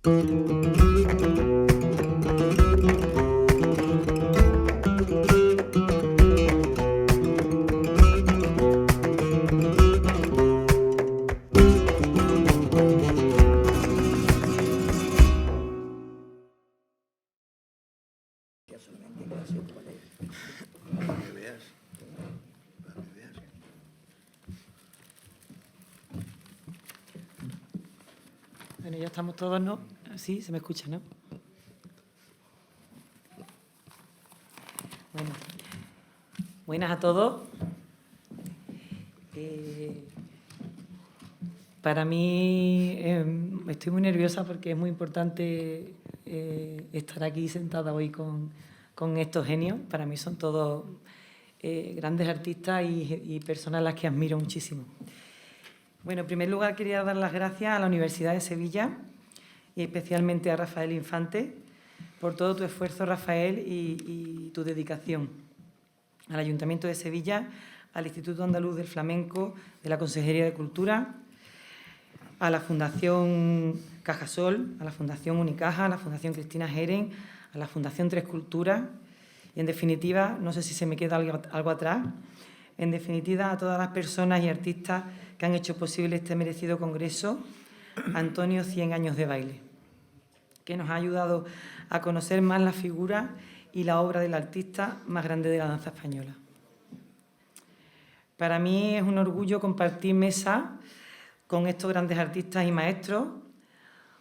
Bueno, ya estamos todos, ¿no? Sí, se me escucha, ¿no? Bueno, buenas a todos. Para mí estoy muy nerviosa porque es muy importante estar aquí sentada hoy con estos genios. Para mí son todos grandes artistas y personas a las que admiro muchísimo. Bueno, en primer lugar quería dar las gracias a la Universidad de Sevilla y especialmente a Rafael Infante por todo tu esfuerzo, Rafael, y tu dedicación. Al Ayuntamiento de Sevilla, al Instituto Andaluz del Flamenco, de la Consejería de Cultura, a la Fundación Cajasol, a la Fundación Unicaja, a la Fundación Cristina Geren, a la Fundación Tres Culturas y, en definitiva, no sé si se me queda algo atrás, en definitiva, a todas las personas y artistas que han hecho posible este merecido congreso, Antonio 100 años de baile, que nos ha ayudado a conocer más la figura y la obra del artista más grande de la danza española. Para mí es un orgullo compartir mesa con estos grandes artistas y maestros,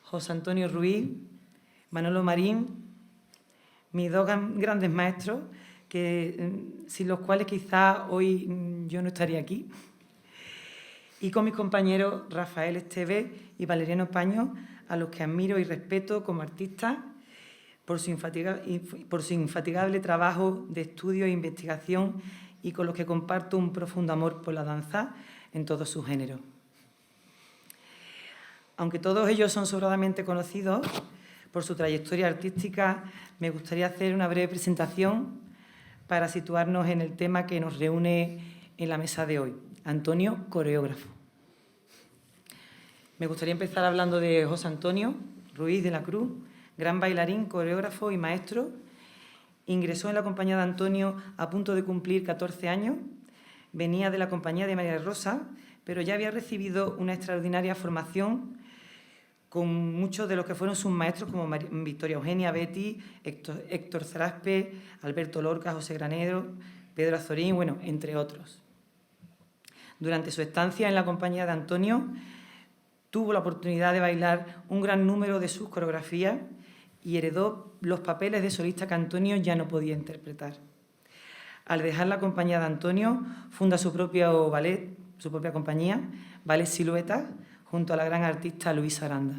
José Antonio Ruiz, Manolo Marín, mis dos grandes maestros, sin los cuales quizás hoy yo no estaría aquí, y con mis compañeros Rafael Esteve y Valeriano Paño, a los que admiro y respeto como artistas por su infatigable trabajo de estudio e investigación y con los que comparto un profundo amor por la danza en todos sus géneros. Aunque todos ellos son sobradamente conocidos por su trayectoria artística, me gustaría hacer una breve presentación para situarnos en el tema que nos reúne en la mesa de hoy, Antonio, coreógrafo. Me gustaría empezar hablando de José Antonio Ruiz de la Cruz, gran bailarín, coreógrafo y maestro. Ingresó en la compañía de Antonio a punto de cumplir 14 años. Venía de la compañía de María Rosa, pero ya había recibido una extraordinaria formación con muchos de los que fueron sus maestros, como Victoria Eugenia Betty, Héctor Zaraspe, Alberto Lorca, José Granero, Pedro Azorín, bueno, entre otros. Durante su estancia en la compañía de Antonio, tuvo la oportunidad de bailar un gran número de sus coreografías y heredó los papeles de solista que Antonio ya no podía interpretar. Al dejar la compañía de Antonio, funda su propio ballet, su propia compañía, Ballet Siluetas, junto a la gran artista Luisa Aranda.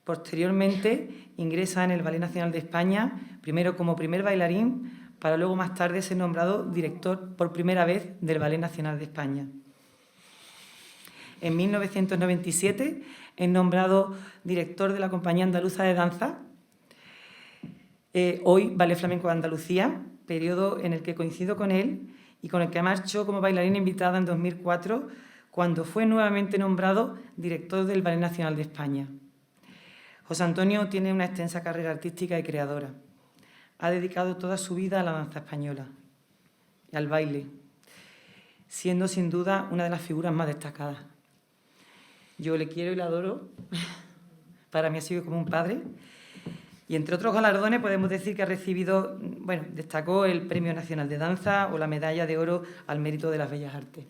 Posteriormente ingresa en el Ballet Nacional de España, primero como primer bailarín, para luego más tarde ser nombrado director por primera vez del Ballet Nacional de España. En 1997 es nombrado director de la Compañía Andaluza de Danza, hoy Ballet Flamenco de Andalucía, periodo en el que coincido con él y con el que marchó como bailarina invitada en 2004, cuando fue nuevamente nombrado director del Ballet Nacional de España. José Antonio tiene una extensa carrera artística y creadora. Ha dedicado toda su vida a la danza española y al baile, siendo sin duda una de las figuras más destacadas. Yo le quiero y le adoro. Para mí ha sido como un padre. Y entre otros galardones podemos decir que ha recibido, bueno, destacó el Premio Nacional de Danza o la Medalla de Oro al Mérito de las Bellas Artes.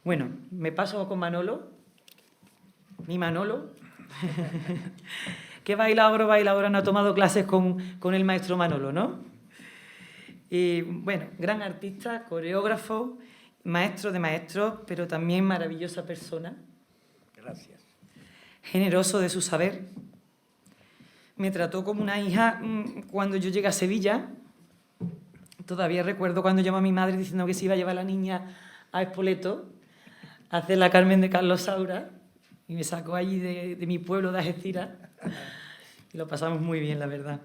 Bueno, me paso con Manolo, mi Manolo, que bailadora no ha tomado clases con el maestro Manolo, ¿no? Y bueno, gran artista, coreógrafo, maestro de maestros, pero también maravillosa persona. Gracias. Generoso de su saber. Me trató como una hija cuando yo llegué a Sevilla. Todavía recuerdo cuando llamó a mi madre diciendo que se iba a llevar a la niña a Espoleto a hacer la Carmen de Carlos Saura, y me sacó allí de mi pueblo de Algeciras y lo pasamos muy bien, la verdad.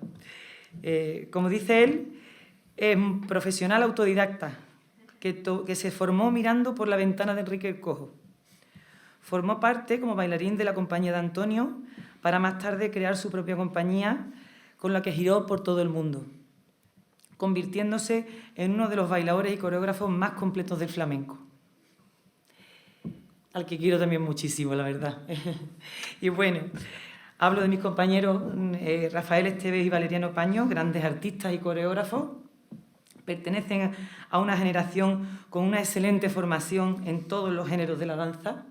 Como dice él, es un profesional autodidacta que se formó mirando por la ventana de Enrique el Cojo. Formó parte como bailarín de la compañía de Antonio para más tarde crear su propia compañía con la que giró por todo el mundo, convirtiéndose en uno de los bailadores y coreógrafos más completos del flamenco, al que quiero también muchísimo, la verdad. Y bueno, hablo de mis compañeros Rafael Esteves y Valeriano Paño, grandes artistas y coreógrafos. Pertenecen a una generación con una excelente formación en todos los géneros de la danza.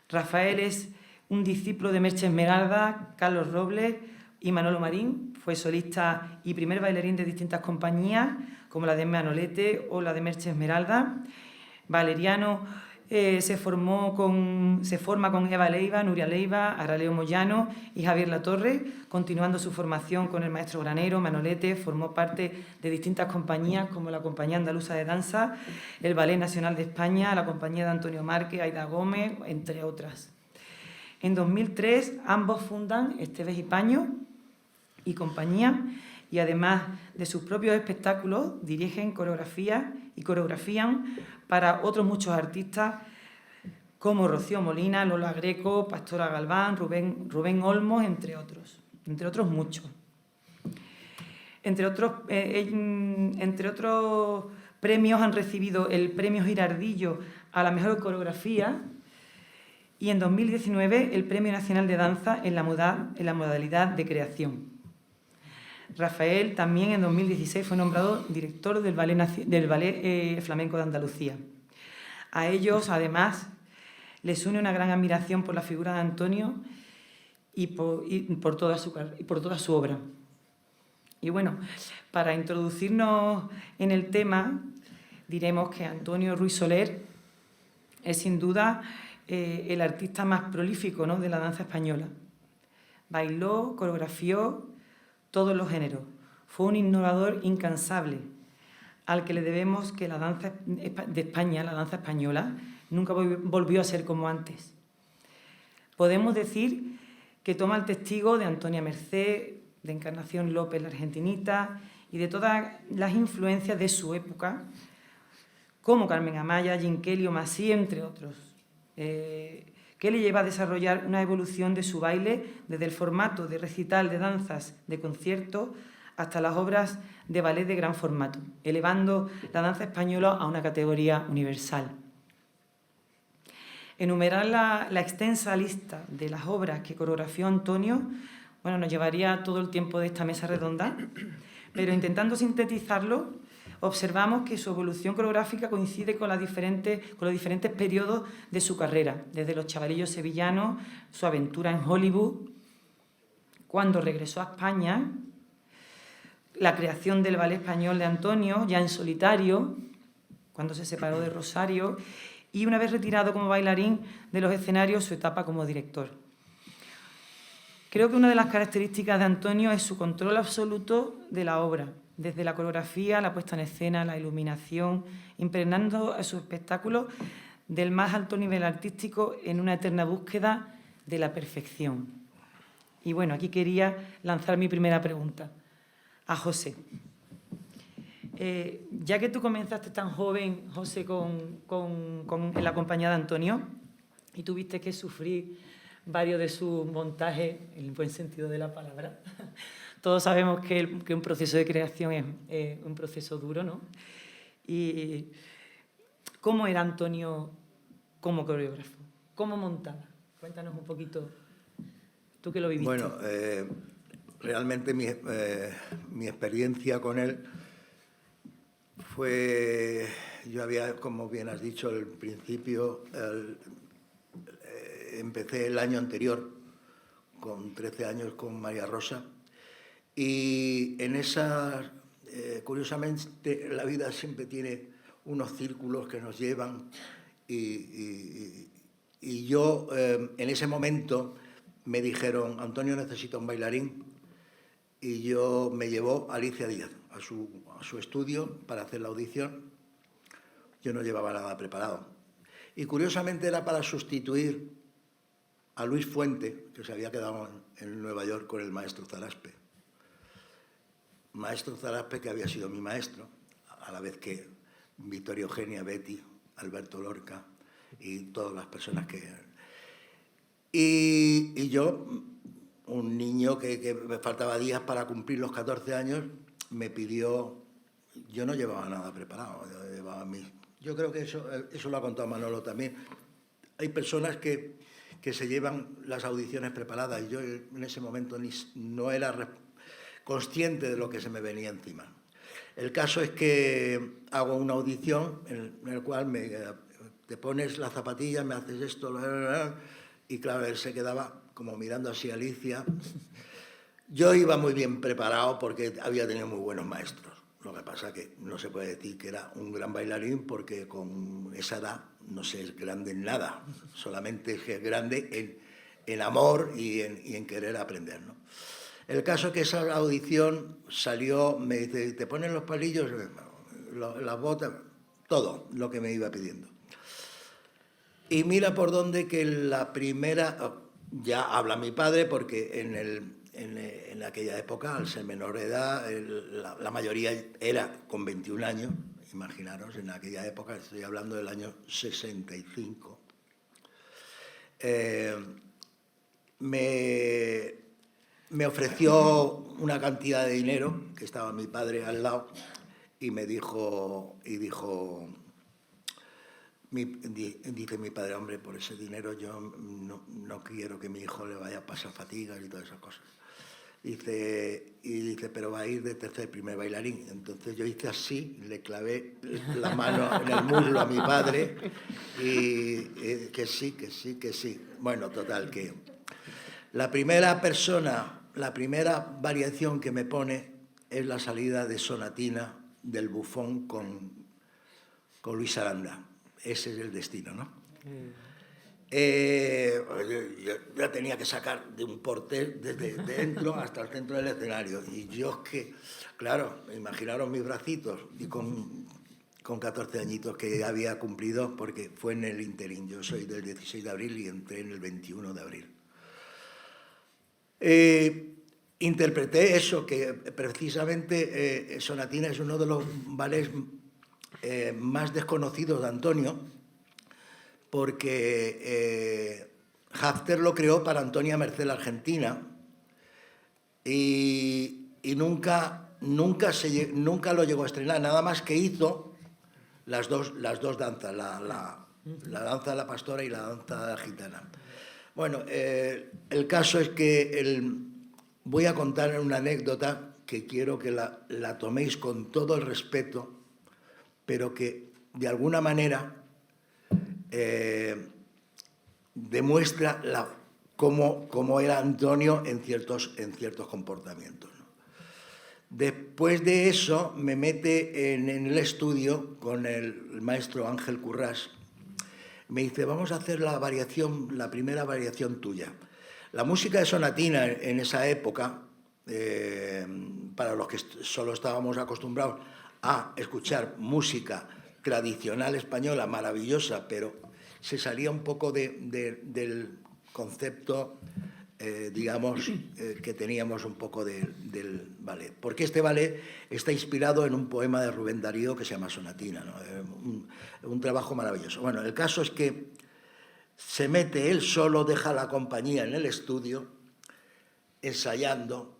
Rafael es un discípulo de Merche Esmeralda, Carlos Robles y Manolo Marín. Fue solista y primer bailarín de distintas compañías, como la de Manolete o la de Merche Esmeralda. Valeriano se forma con Eva Leiva, Nuria Leiva, Araleo Moyano y Javier Latorre, continuando su formación con el maestro Granero. Manolete formó parte de distintas compañías, como la Compañía Andaluza de Danza, el Ballet Nacional de España, la compañía de Antonio Márquez, Aida Gómez, entre otras. En 2003, ambos fundan Esteves y Paño y compañía, y además de sus propios espectáculos, dirigen coreografías y coreografían para otros muchos artistas como Rocío Molina, Lola Greco, Pastora Galván, Rubén Olmos, entre otros muchos. Entre otros premios han recibido el Premio Girardillo a la mejor coreografía y en 2019 el Premio Nacional de Danza en la modalidad de creación. Rafael también en 2016 fue nombrado director del Ballet Flamenco de Andalucía. A ellos, además, les une una gran admiración por la figura de Antonio y por toda su obra. Y bueno, para introducirnos en el tema, diremos que Antonio Ruiz Soler es sin duda el artista más prolífico, ¿no?, de la danza española. Bailó, coreografió todos los géneros. Fue un innovador incansable, al que le debemos que la danza de España, la danza española, nunca volvió a ser como antes. Podemos decir que toma el testigo de Antonia Mercé, de Encarnación López, la argentinita, y de todas las influencias de su época, como Carmen Amaya, Jean Kelly o Massy, entre otros, que le lleva a desarrollar una evolución de su baile desde el formato de recital de danzas de concierto hasta las obras de ballet de gran formato, elevando la danza española a una categoría universal. Enumerar la extensa lista de las obras que coreografió Antonio, bueno, nos llevaría todo el tiempo de esta mesa redonda, pero intentando sintetizarlo, observamos que su evolución coreográfica coincide con los diferentes periodos de su carrera, desde Los Chavalillos Sevillanos, su aventura en Hollywood, cuando regresó a España, la creación del ballet español de Antonio, ya en solitario, cuando se separó de Rosario, y una vez retirado como bailarín de los escenarios, su etapa como director. Creo que una de las características de Antonio es su control absoluto de la obra, desde la coreografía, la puesta en escena, la iluminación, impregnando a sus espectáculos del más alto nivel artístico en una eterna búsqueda de la perfección. Y bueno, aquí quería lanzar mi primera pregunta a José. Ya que tú comenzaste tan joven, José, en la compañía de Antonio, y tuviste que sufrir varios de sus montajes, en el buen sentido de la palabra, todos sabemos que un proceso de creación es un proceso duro, ¿no? Y ¿cómo era Antonio como coreógrafo? ¿Cómo montaba? Cuéntanos un poquito, tú que lo viviste. Bueno, realmente mi experiencia con él fue... Yo había, como bien has dicho al principio, empecé el año anterior, con 13 años, con María Rosa. Y en esa, curiosamente, la vida siempre tiene unos círculos que nos llevan y yo, en ese momento, me dijeron, Antonio necesita un bailarín, y yo me llevó Alicia Díaz a su estudio para hacer la audición. Yo no llevaba nada preparado. Y curiosamente era para sustituir a Luis Fuente, que se había quedado en Nueva York con el maestro Zaraspe. Maestro Zaraspe que había sido mi maestro, a la vez que Victoria Eugenia, Betty, Alberto Lorca y todas las personas que... Y yo un niño que me faltaba días para cumplir los 14 años, me pidió... Yo no llevaba nada preparado, yo creo que eso lo ha contado Manolo también. Hay personas que se llevan las audiciones preparadas y yo en ese momento no era consciente de lo que se me venía encima. El caso es que hago una audición en el cual te pones la zapatilla, me haces esto, y claro, él se quedaba como mirando así a Alicia. Yo iba muy bien preparado porque había tenido muy buenos maestros. Lo que pasa que no se puede decir que era un gran bailarín porque con esa edad no se es grande en nada, solamente es grande en amor y en querer aprender, ¿no? El caso es que esa audición salió, me dice, ¿te ponen los palillos? Las botas, todo lo que me iba pidiendo. Y mira por dónde que la primera, ya habla mi padre, porque en aquella época, al ser menor de edad, la mayoría era con 21 años, imaginaros, en aquella época, estoy hablando del año 65, me ofreció una cantidad de dinero, que estaba mi padre al lado, y dice mi padre, hombre, por ese dinero yo no quiero que mi hijo le vaya a pasar fatigas y todas esas cosas. Dice, pero va a ir de tercer primer bailarín. Entonces yo hice así, le clavé la mano en el muslo a mi padre y que sí. Bueno, total, que la primera variación que me pone es la salida de Sonatina del Bufón con Luis Aranda. Ese es el destino, ¿no? Yo ya tenía que sacar de un portel desde dentro hasta el centro del escenario. Y yo claro, imaginaros mis bracitos y con 14 añitos que había cumplido, porque fue en el interín. Yo soy del 16 de abril y entré en el 21 de abril. Interpreté eso, que precisamente Sonatina es uno de los ballets más desconocidos de Antonio, porque Hafter lo creó para Antonia Merced la Argentina y nunca lo llegó a estrenar, nada más que hizo las dos danzas, la danza de la pastora y la danza gitana. Bueno, el caso es que voy a contar una anécdota que quiero que la toméis con todo el respeto, pero que de alguna manera demuestra cómo era Antonio en ciertos comportamientos, ¿no? Después de eso me mete en el estudio con el maestro Ángel Currás. Me dice, vamos a hacer la primera variación tuya. La música de Sonatina en esa época, para los que solo estábamos acostumbrados a escuchar música tradicional española, maravillosa, pero se salía un poco del concepto, digamos, que teníamos un poco del ballet. Porque este ballet está inspirado en un poema de Rubén Darío que se llama Sonatina, ¿no? Un trabajo maravilloso. Bueno, el caso es que se mete él solo, deja la compañía en el estudio, ensayando,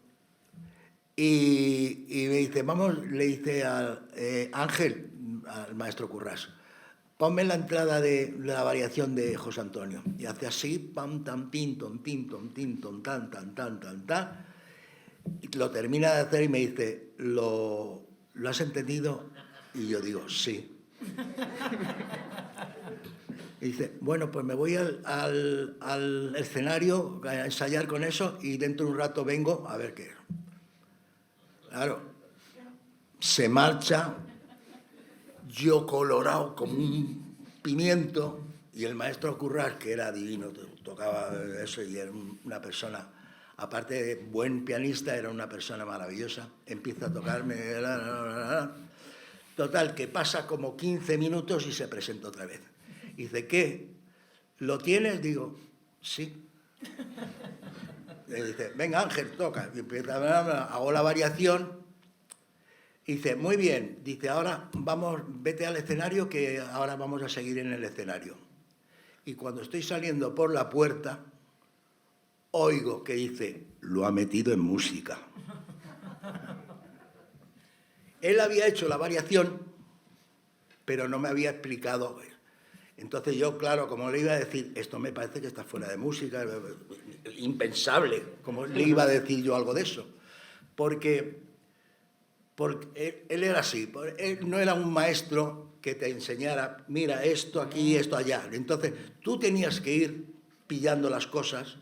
y me dice, le dice a Ángel, al maestro Currás, ponme la entrada de la variación de José Antonio. Y hace así, pam, tam, pin, ton, tin, ton, tan, tan. Y lo termina de hacer y me dice, ¿lo has entendido? Y yo digo, sí. Y dice, bueno, pues me voy al escenario a ensayar con eso y dentro de un rato vengo a ver qué. Claro, se marcha, yo colorado como un pimiento, y el maestro Currás, que era divino, tocaba eso y era una persona, aparte de buen pianista, era una persona maravillosa, empieza a tocarme, total, que pasa como 15 minutos y se presenta otra vez. Y dice, ¿qué? ¿Lo tienes? Digo, sí. Y dice, venga Ángel, toca. Y empieza, hago la variación. Y dice, muy bien. Dice, ahora vete al escenario, que ahora vamos a seguir en el escenario. Y cuando estoy saliendo por la puerta, oigo que dice, lo ha metido en música. Él había hecho la variación, pero no me había explicado. Entonces yo, claro, como le iba a decir, esto me parece que está fuera de música, impensable, como le iba a decir yo algo de eso. Porque él era así, él no era un maestro que te enseñara, mira, esto aquí, esto allá. Entonces tú tenías que ir pillando las cosas,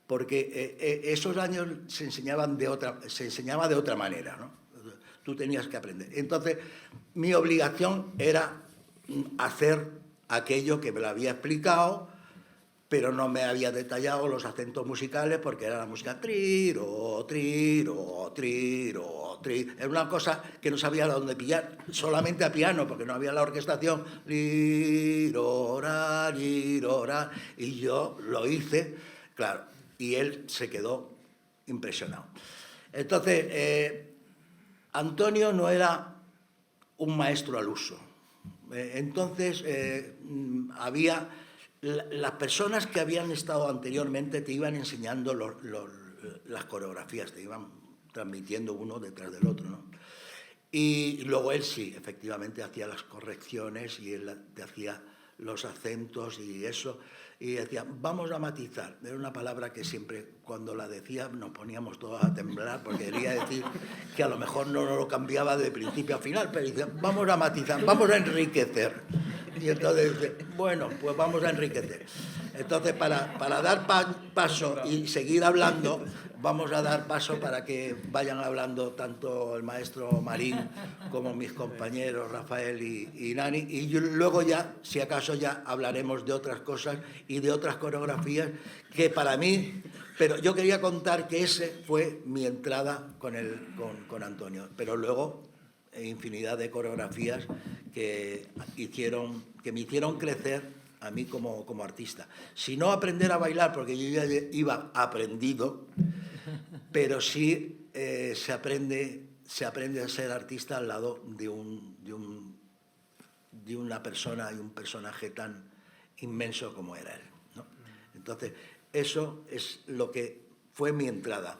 porque esos años se enseñaba de otra manera, ¿no? Tú tenías que aprender. Entonces, mi obligación era hacer aquello que me lo había explicado, pero no me había detallado los acentos musicales, porque era la música triro, triro, triro, triro. Era una cosa que no sabía dónde pillar, solamente a piano, porque no había la orquestación. Lirora, lirora. Y yo lo hice, claro, y él se quedó impresionado. Entonces, Antonio no era un maestro al uso. Entonces, había... Las personas que habían estado anteriormente te iban enseñando las coreografías, te iban transmitiendo uno detrás del otro, ¿no? Y luego él sí, efectivamente, hacía las correcciones y él te hacía los acentos y eso, y decía, vamos a matizar. Era una palabra que siempre, cuando la decía, nos poníamos todos a temblar, porque quería decir que a lo mejor no lo cambiaba de principio a final, pero decía, vamos a matizar, vamos a enriquecer. Y entonces dice, bueno, pues vamos a enriquecer. Entonces, para dar paso y seguir hablando, vamos a dar paso para que vayan hablando tanto el maestro Marín como mis compañeros Rafael y Nani. Y luego ya, si acaso, ya hablaremos de otras cosas y de otras coreografías que para mí... Pero yo quería contar que ese fue mi entrada con Antonio. Pero luego... infinidad de coreografías que me hicieron crecer a mí como artista. Si no aprender a bailar, porque yo ya iba aprendido, pero sí se aprende a ser artista al lado de una persona y un personaje tan inmenso como era él, ¿no? Entonces, eso es lo que fue mi entrada.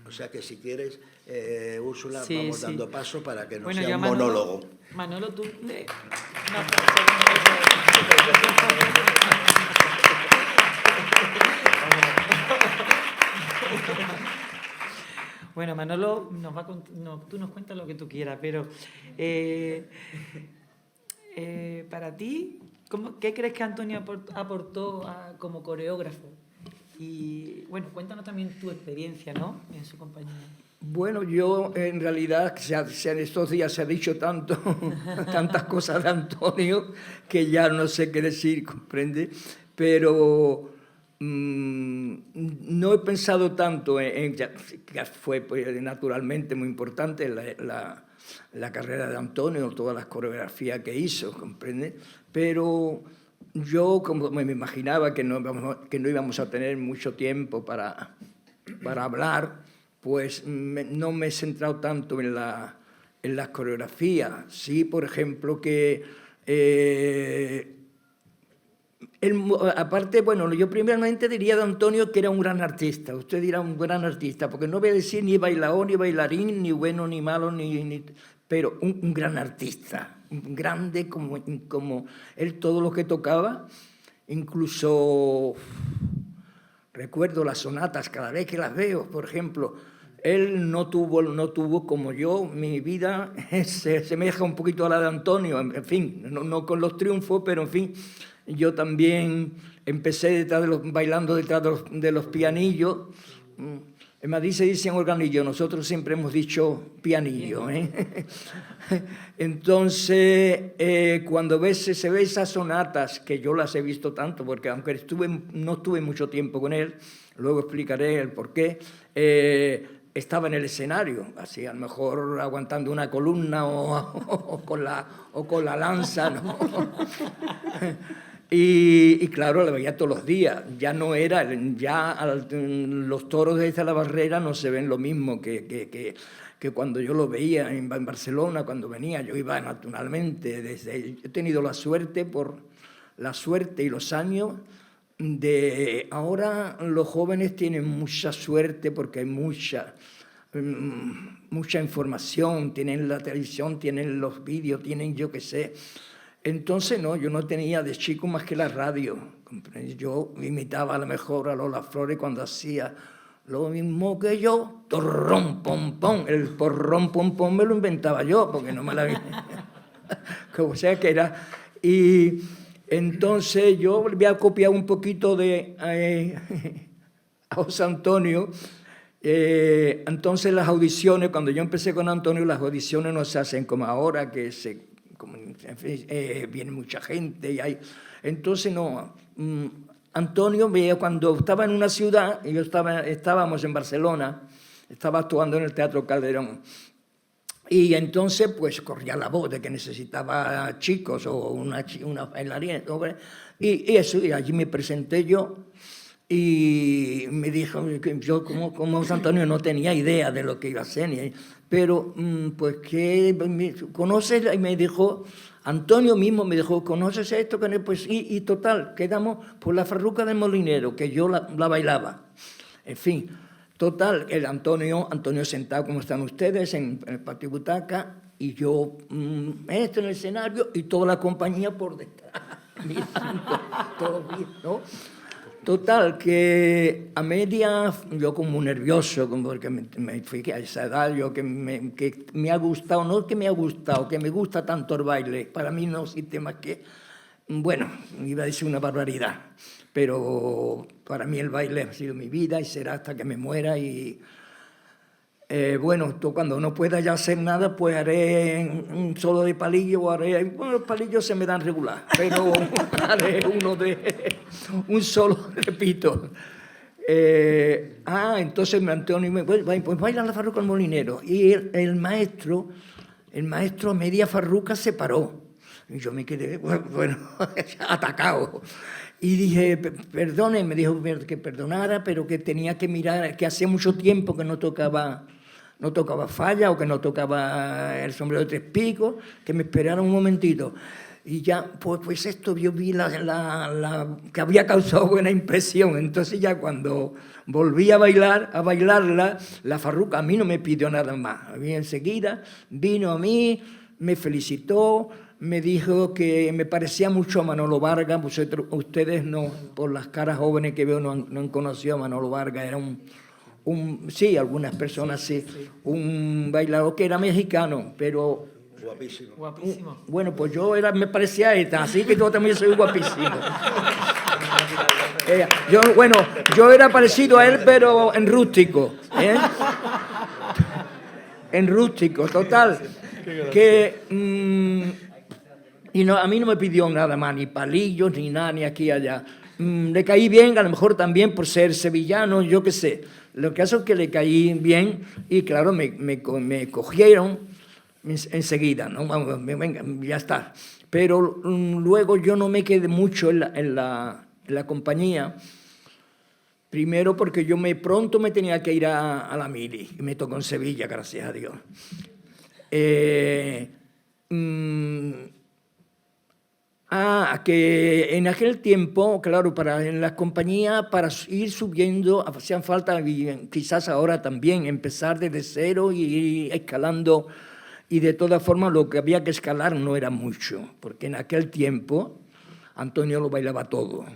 O sea que si quieres, Úrsula, sí, vamos dando paso para que no sea un monólogo. Manolo, tú... Bueno, Manolo tú nos cuentas lo que tú quieras, pero para ti, ¿qué crees que Antonio aportó como coreógrafo? Y bueno, cuéntanos también tu experiencia, ¿no?, en su compañía. Bueno, yo en realidad, en estos días se ha dicho tantas cosas de Antonio que ya no sé qué decir, ¿comprende? Pero no he pensado tanto que fue pues, naturalmente muy importante la carrera de Antonio, todas las coreografías que hizo, ¿comprende? Pero yo, como me imaginaba que no íbamos a tener mucho tiempo para hablar, pues no me he centrado tanto en las coreografías. Sí, por ejemplo, que aparte, bueno, yo primeramente diría de Antonio que era un gran artista. Usted dirá un gran artista, porque no voy a decir ni bailaor, ni bailarín, ni bueno, ni malo, pero un gran artista, grande como él, todo lo que tocaba, incluso... Recuerdo las sonatas, cada vez que las veo, por ejemplo, él no tuvo como yo, mi vida se asemeja un poquito a la de Antonio, en fin, no con los triunfos, pero en fin, yo también empecé bailando detrás de los pianillos. En Madrid se dicen organillo, nosotros siempre hemos dicho pianillo, ¿eh? Entonces, cuando se ve esas sonatas, que yo las he visto tanto, porque aunque no estuve mucho tiempo con él, luego explicaré el por qué, estaba en el escenario, así a lo mejor aguantando una columna o con la lanza, ¿no? Y claro, la veía todos los días. Ya no era, los toros desde la barrera no se ven lo mismo que cuando yo lo veía en Barcelona, cuando venía. Yo iba naturalmente, he tenido la suerte y los años ahora los jóvenes tienen mucha suerte porque hay mucha información, tienen la televisión, tienen los vídeos, tienen yo qué sé. Entonces, no, yo no tenía de chico más que la radio. Yo imitaba a lo mejor a Lola Flores cuando hacía lo mismo que yo, torrón, pom, pom. El porrón, pom, pom me lo inventaba yo, porque no me la vi. Como sea que era. Y entonces yo volví a copiar un poquito de a José Antonio. Entonces las audiciones, cuando yo empecé con Antonio, las audiciones no se hacen como ahora, que viene mucha gente y hay... Entonces no, Antonio veía cuando estaba en una ciudad, y estábamos en Barcelona, estaba actuando en el Teatro Calderón, y entonces pues corría la voz de que necesitaba chicos o una bailarina, y eso, y allí me presenté yo. Y me dijo que yo, como José Antonio, no tenía idea de lo que iba a hacer, pero pues que conoces, y me dijo, Antonio mismo me dijo, ¿conoces esto? Pues y total, quedamos por la Farruca del Molinero, que yo la bailaba. En fin, total, el Antonio sentado como están ustedes en el patio butaca, y yo en el escenario, y toda la compañía por detrás, mirando, todo bien, ¿no? Total, que a media, yo como nervioso, porque me fui a esa edad, yo que me ha gustado, no que me ha gustado, que me gusta tanto el baile, para mí no existe más que, bueno, iba a decir una barbaridad, pero para mí el baile ha sido mi vida y será hasta que me muera y... bueno, cuando no pueda ya hacer nada, pues haré un solo de palillo o haré... Bueno, los palillos se me dan regular, pero haré un solo, repito. Entonces Antonio me dijo, pues baila la Farruca al Molinero. Y el maestro a media farruca se paró. Y yo me quedé, bueno, atacado. Y dije, perdone, me dijo que perdonara, pero que tenía que mirar, que hacía mucho tiempo que no tocaba falla o que no tocaba el sombrero de 3 picos, que me esperara un momentito. Y ya, pues esto yo vi que había causado buena impresión. Entonces ya cuando volví a bailarla, la Farruca a mí no me pidió nada más. A mí enseguida vino a mí, me felicitó, me dijo que me parecía mucho a Manolo Vargas. Ustedes no, por las caras jóvenes que veo, no han conocido a Manolo Vargas. Era sí, algunas personas sí, un bailador que era mexicano, pero... Guapísimo. Guapísimo. Bueno, pues me parecía esta, así que yo también soy guapísimo. Yo era parecido a él, pero en rústico. En rústico, total. Y no, a mí no me pidió nada más, ni palillos, ni nada, ni aquí y allá. Le caí bien, a lo mejor también por ser sevillano, yo qué sé. Lo que hace es que le caí bien y claro, me cogieron enseguida, ¿no? Venga, ya está. Pero luego yo no me quedé mucho en la compañía, primero porque yo pronto me tenía que ir a la mili, y me tocó en Sevilla, gracias a Dios. Que en aquel tiempo, claro, en las compañías, para ir subiendo, hacían falta, y quizás ahora también, empezar desde cero y ir escalando. Y de todas formas, lo que había que escalar no era mucho, porque en aquel tiempo Antonio lo bailaba todo.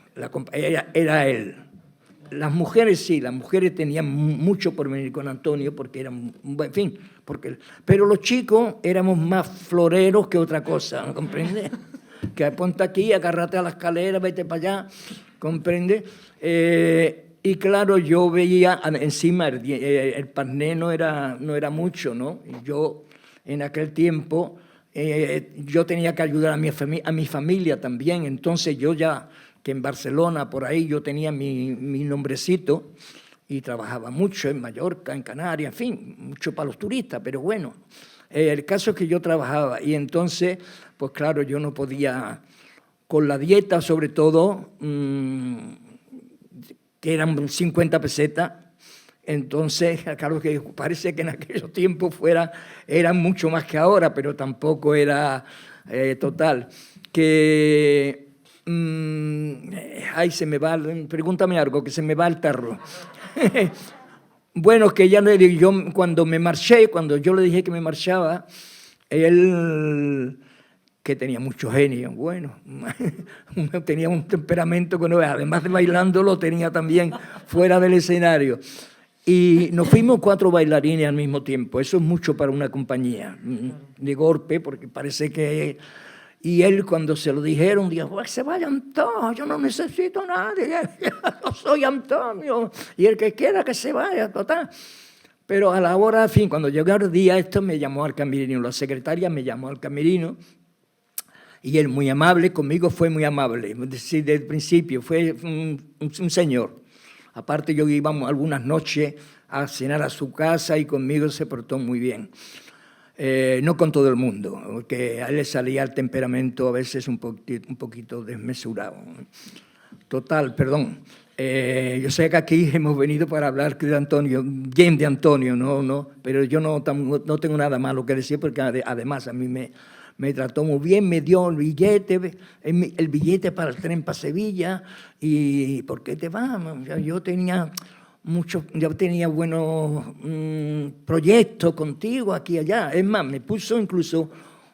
Era él. Las mujeres sí, las mujeres tenían mucho por venir con Antonio, porque eran, en fin, pero los chicos éramos más floreros que otra cosa, ¿no comprende? Que ponte aquí, agárrate a la escalera, vete para allá, ¿comprende? Y claro, yo veía encima el parné no era mucho, ¿no? Yo en aquel tiempo yo tenía que ayudar a mi familia también, entonces yo ya que en Barcelona por ahí yo tenía mi nombrecito y trabajaba mucho en Mallorca, en Canarias, en fin, mucho para los turistas, pero bueno. El caso es que yo trabajaba y entonces, pues claro, yo no podía, con la dieta sobre todo, que eran 50 pesetas, entonces, claro que parece que en aquellos tiempos eran mucho más que ahora, pero tampoco era total. Que Ay, se me va, pregúntame algo, que se me va el tarro. Bueno, que ya le digo, yo cuando me marché, cuando yo le dije que me marchaba, él, que tenía mucho genio, bueno, tenía un temperamento que no, además de bailando lo tenía también fuera del escenario. Y nos fuimos 4 bailarines al mismo tiempo, eso es mucho para una compañía, de golpe, porque parece que... Y él cuando se lo dijeron, dijo, pues se vayan todos, yo no necesito a nadie, yo soy Antonio, y el que quiera que se vaya, total. Pero a la hora, en fin, cuando llegó el día, esto me llamó al camerino, la secretaria me llamó al camerino, y él muy amable, conmigo fue muy amable, desde el principio, fue un señor. Aparte yo íbamos algunas noches a cenar a su casa y conmigo se portó muy bien. No con todo el mundo, porque a él le salía el temperamento a veces un poquito desmesurado. Total, perdón. Yo sé que aquí hemos venido para hablar de Antonio, bien de Antonio, no, pero yo no tengo nada malo que decir porque además a mí me trató muy bien, me dio el billete para el tren para Sevilla. ¿Y por qué te vas? Yo tenía buenos proyectos contigo aquí y allá. Es más, me puso incluso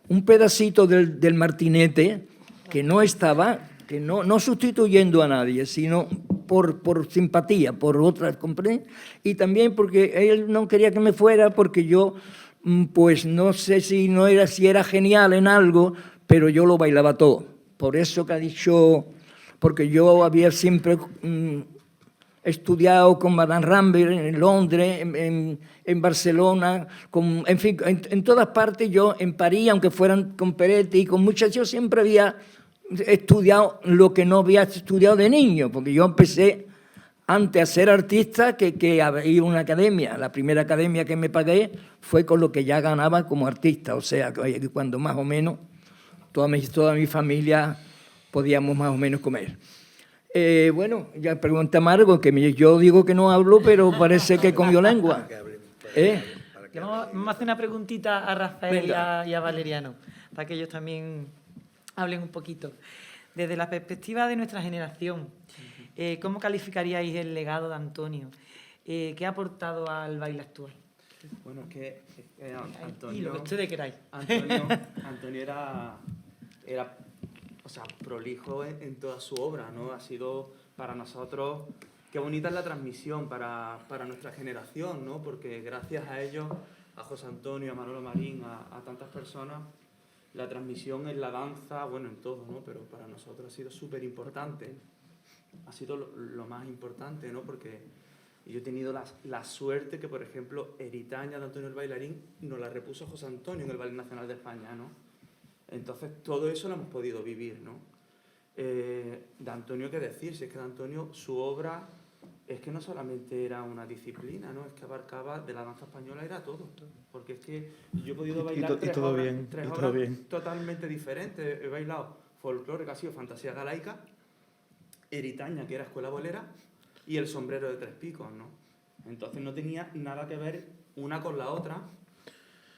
un pedacito del martinete que no estaba, que no sustituyendo a nadie, sino por simpatía, por otras, ¿comprende? Y también porque él no quería que me fuera porque yo, pues no sé si era genial en algo, pero yo lo bailaba todo. Por eso que ha dicho, porque yo había siempre... estudiado con Madame Rambert en Londres, en Barcelona, en fin, en todas partes yo, en París, aunque fueran con Peretti y con muchas, yo siempre había estudiado lo que no había estudiado de niño, porque yo empecé antes a ser artista que a ir a una academia. La primera academia que me pagué fue con lo que ya ganaba como artista, o sea, cuando más o menos toda mi familia podíamos más o menos comer. Bueno, ya pregunta Margo, que yo digo que no hablo, pero parece que comió lengua. Vamos a hacer una preguntita a Rafael y a Valeriano, para que ellos también hablen un poquito. Desde la perspectiva de nuestra generación, ¿cómo calificaríais el legado de Antonio? ¿Qué ha aportado al baile actual? Bueno, es que Antonio... Y lo que ustedes queráis. Antonio era o sea, prolijo en toda su obra, ¿no? Ha sido para nosotros... Qué bonita es la transmisión para nuestra generación, ¿no? Porque gracias a ellos, a José Antonio, a Manolo Marín, a tantas personas, la transmisión en la danza, bueno, en todo, ¿no? Pero para nosotros ha sido súper importante. Ha sido lo más importante, ¿no? Porque yo he tenido la suerte que, por ejemplo, Eritaña de Antonio el Bailarín nos la repuso José Antonio en el Ballet Nacional de España, ¿no? Entonces, todo eso lo hemos podido vivir, ¿no? De Antonio, ¿qué decir? Si es que de Antonio, su obra es que no solamente era una disciplina, ¿no? Es que abarcaba, de la danza española era todo. Porque es que yo he podido bailar tres obras totalmente diferentes. He bailado folclore, que ha sido fantasía galaica, Eritaña, que era escuela bolera, y el sombrero de 3 picos, ¿no? Entonces no tenía nada que ver una con la otra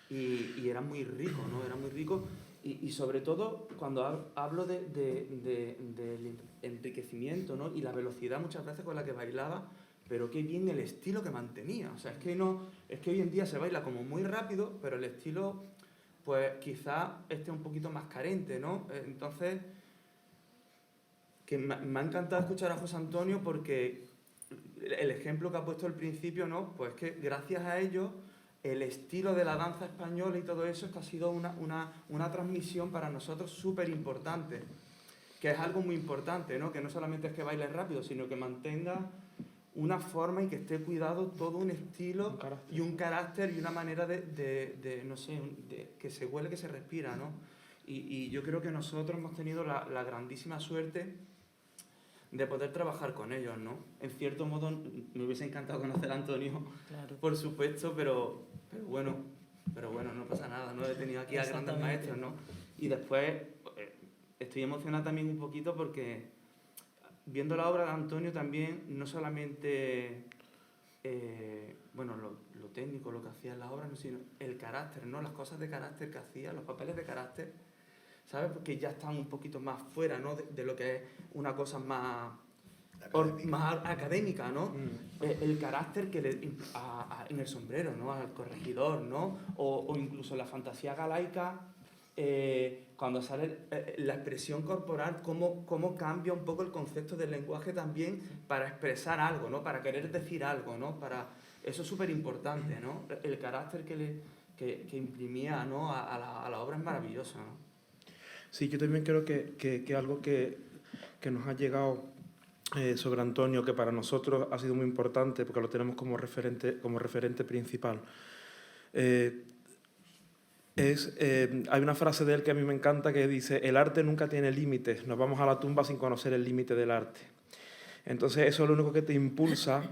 y era muy rico, ¿no? Era muy rico. Y sobre todo, cuando hablo del enriquecimiento, ¿no? Y la velocidad muchas veces con la que bailaba, pero qué bien el estilo que mantenía. O sea, es que hoy en día se baila como muy rápido, pero el estilo, pues quizá esté un poquito más carente, ¿no? Entonces, que me ha encantado escuchar a José Antonio porque el ejemplo que ha puesto al principio, ¿no? Pues que gracias a ello el estilo de la danza española y todo eso es que ha sido una transmisión para nosotros súper importante, que es algo muy importante, ¿no? Que no solamente es que bailes rápido, sino que mantenga una forma y que esté cuidado todo un estilo y un carácter y una manera de no sé, que se huele, que se respira, ¿no? Y yo creo que nosotros hemos tenido la grandísima suerte de poder trabajar con ellos, ¿no? En cierto modo, me hubiese encantado conocer a Antonio, claro, por supuesto, pero bueno, no pasa nada, ¿no? He tenido aquí a grandes maestros, ¿no? Y después estoy emocionado también un poquito porque viendo la obra de Antonio también, no solamente bueno, lo técnico, lo que hacía en la obra, sino el carácter, ¿no? Las cosas de carácter que hacía, los papeles de carácter. ¿sabes? Porque ya están un poquito más fuera, ¿no? De lo que es una cosa más académica, ¿no? El carácter que en el sombrero, ¿no? Al corregidor, ¿no? O incluso la fantasía galaica, cuando sale la expresión corporal, cómo cambia un poco el concepto del lenguaje también para expresar algo, ¿no? Para querer decir algo, ¿no? Eso es súper importante, ¿no? El carácter que imprimía, ¿no? a la obra es maravilloso, ¿no? Sí, yo también creo que algo que nos ha llegado sobre Antonio, que para nosotros ha sido muy importante, porque lo tenemos como referente principal, hay una frase de él que a mí me encanta que dice: el arte nunca tiene límites, nos vamos a la tumba sin conocer el límite del arte. Entonces eso es lo único que te impulsa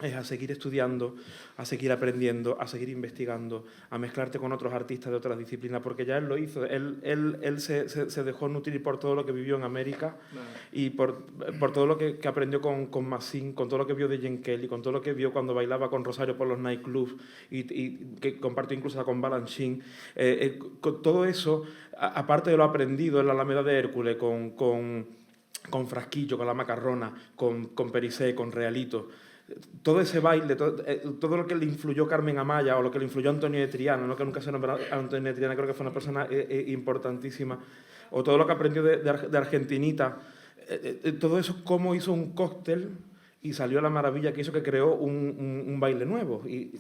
es a seguir estudiando, a seguir aprendiendo, a seguir investigando, a mezclarte con otros artistas de otras disciplinas, porque ya él lo hizo. Él se dejó nutrir por todo lo que vivió en América y por todo lo que aprendió con Massín, con todo lo que vio de Jen Kelly, con todo lo que vio cuando bailaba con Rosario por los nightclubs y que compartió incluso con Balanchine. Con todo eso, aparte de lo aprendido en la Alameda de Hércules, con Frasquillo, con La Macarrona, con Pericé, con Realito, todo ese baile, todo lo que le influyó Carmen Amaya o lo que le influyó Antonio de Triana, ¿no? Que nunca se nombró a Antonio de Triana, creo que fue una persona importantísima, o todo lo que aprendió de Argentinita, todo eso, cómo hizo un cóctel y salió la maravilla que hizo, que creó un baile nuevo y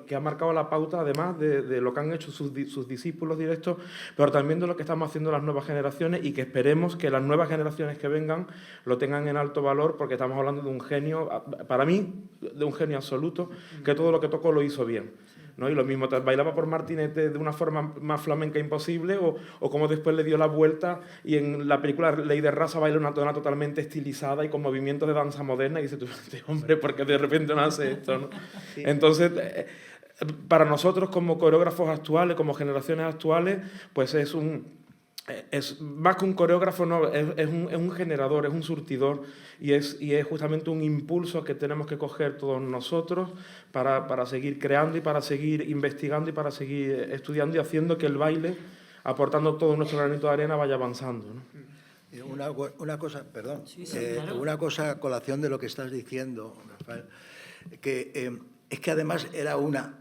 que ha marcado la pauta, además de lo que han hecho sus discípulos directos, pero también de lo que estamos haciendo las nuevas generaciones, y que esperemos que las nuevas generaciones que vengan lo tengan en alto valor, porque estamos hablando de un genio, para mí, de un genio absoluto, que todo lo que tocó lo hizo bien, ¿no? Y lo mismo, bailaba por Martinete de una forma más flamenca imposible, o como después le dio la vuelta y en la película Ley de Raza baila una tona totalmente estilizada y con movimientos de danza moderna, y dices tú, hombre, ¿por qué de repente no hace esto, ¿no? Sí. Entonces, para nosotros como coreógrafos actuales, como generaciones actuales, pues es más que un coreógrafo, no, es un generador, es un surtidor, y es justamente un impulso que tenemos que coger todos nosotros para seguir creando y para seguir investigando y para seguir estudiando y haciendo que el baile, aportando todo nuestro granito de arena, vaya avanzando, ¿no? Una cosa, perdón, sí, claro. una cosa a colación de lo que estás diciendo, Rafael, que es que además era una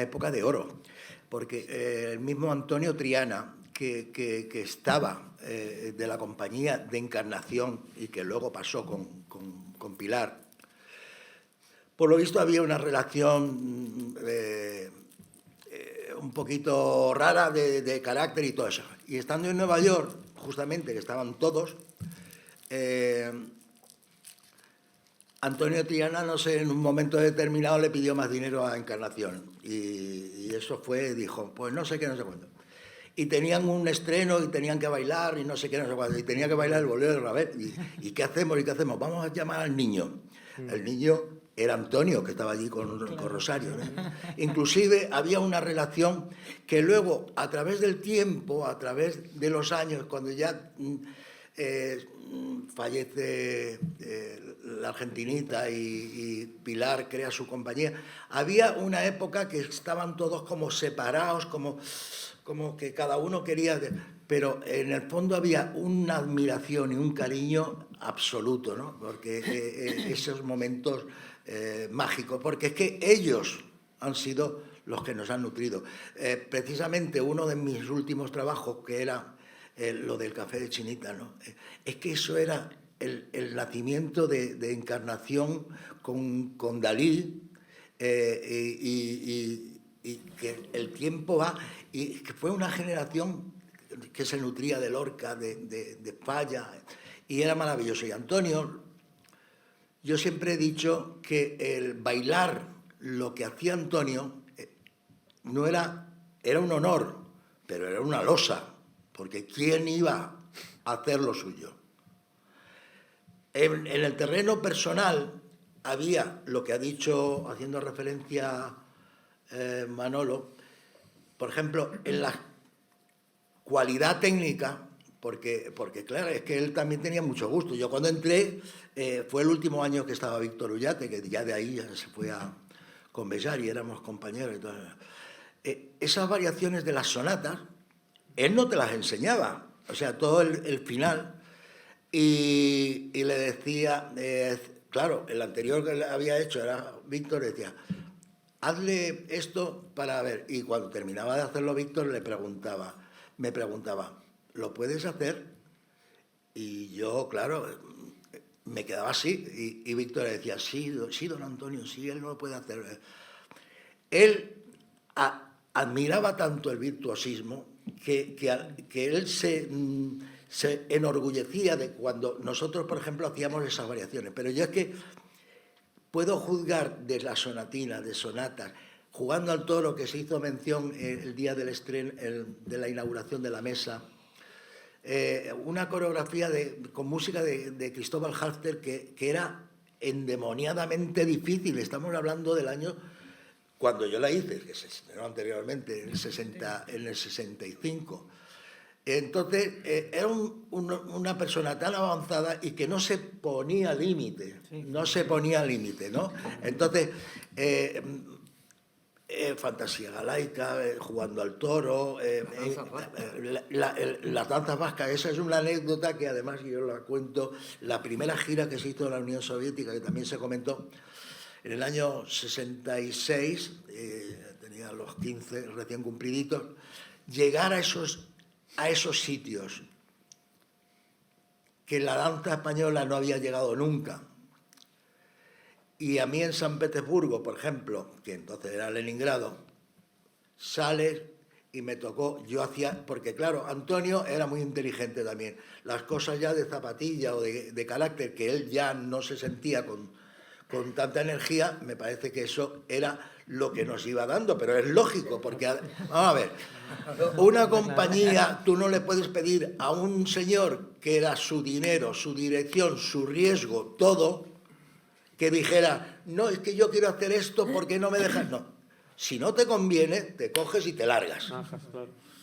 época de oro, porque el mismo Antonio Triana, que estaba de la compañía de Encarnación y que luego pasó con Pilar, por lo visto había una relación un poquito rara de carácter y todo eso. Y estando en Nueva York, justamente, que estaban todos, Antonio Triana, no sé, en un momento determinado le pidió más dinero a Encarnación. Y eso fue, dijo, pues no sé qué, no sé cuándo. Y tenían un estreno y tenían que bailar y no sé qué, no sé cuándo. Y tenía que bailar el bolero de Ravel. ¿Y qué hacemos? ¿Y qué hacemos? Vamos a llamar al niño. El niño era Antonio, que estaba allí con Rosario, ¿no? Inclusive había una relación que luego, a través del tiempo, a través de los años, cuando ya fallece la Argentinita y Pilar crea su compañía, había una época que estaban todos como separados, como que cada uno quería... Pero en el fondo había una admiración y un cariño absoluto, ¿no? Porque esos momentos mágicos, porque es que ellos han sido los que nos han nutrido. Precisamente uno de mis últimos trabajos, que era lo del café de Chinita, ¿no? Es que eso era el nacimiento de Encarnación con Dalí, y que el tiempo va, y que fue una generación que se nutría de Lorca, de Falla, y era maravilloso. Y Antonio, yo siempre he dicho que el bailar, lo que hacía Antonio, no era un honor, pero era una losa, porque ¿quién iba a hacer lo suyo? En el terreno personal había lo que ha dicho, haciendo referencia Manolo, por ejemplo, en la cualidad técnica, porque claro, es que él también tenía mucho gusto. Yo cuando entré, fue el último año que estaba Víctor Ullate, que ya de ahí ya se fue con Bellar y éramos compañeros. Esas variaciones de las sonatas, él no te las enseñaba, o sea, todo el final. Y le decía, claro, el anterior que le había hecho era Víctor, decía, hazle esto para ver. Y cuando terminaba de hacerlo Víctor me preguntaba, ¿lo puedes hacer? Y yo, claro, me quedaba así. Y Víctor le decía, sí, don Antonio, sí, él no lo puede hacer. Él admiraba tanto el virtuosismo que él se enorgullecía de cuando nosotros, por ejemplo, hacíamos esas variaciones. Pero yo es que puedo juzgar de la sonatina, de sonatas, jugando al toro, que se hizo mención el día del estreno, de la inauguración de la mesa, una coreografía con música de Cristóbal Halfter que era endemoniadamente difícil. Estamos hablando del año cuando yo la hice, que se estrenó anteriormente, en el 65. Entonces, era una persona tan avanzada y que no se ponía límite, ¿no? Entonces, Fantasía Galaica, Jugando al Toro, las danzas vascas. Esa es una anécdota que además yo la cuento, la primera gira que se hizo en la Unión Soviética, que también se comentó, en el año 66, tenía los 15 recién cumpliditos, llegar a esos sitios que la danza española no había llegado nunca. Y a mí en San Petersburgo, por ejemplo, que entonces era Leningrado, sales y me tocó, porque claro, Antonio era muy inteligente también. Las cosas ya de zapatilla o de carácter, que él ya no se sentía con tanta energía, me parece que eso era lo que nos iba dando, pero es lógico, porque, vamos a ver, una compañía, tú no le puedes pedir a un señor que era su dinero, su dirección, su riesgo, todo, que dijera, no, es que yo quiero hacer esto porque no me dejas. No, si no te conviene, te coges y te largas.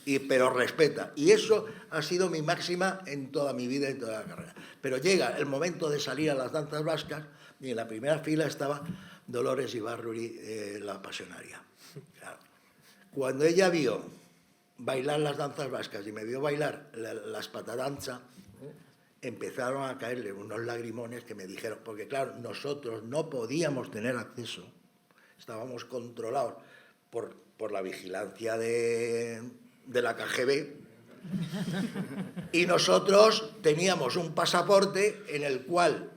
Pero respeta. Y eso ha sido mi máxima en toda mi vida y en toda la carrera. Pero llega el momento de salir a las danzas vascas y en la primera fila estaba Dolores Ibarruri, la pasionaria. Claro. Cuando ella vio bailar las danzas vascas y me vio bailar la espatadanza, empezaron a caerle unos lagrimones que me dijeron, porque claro, nosotros no podíamos tener acceso, estábamos controlados por la vigilancia de la KGB, y nosotros teníamos un pasaporte en el cual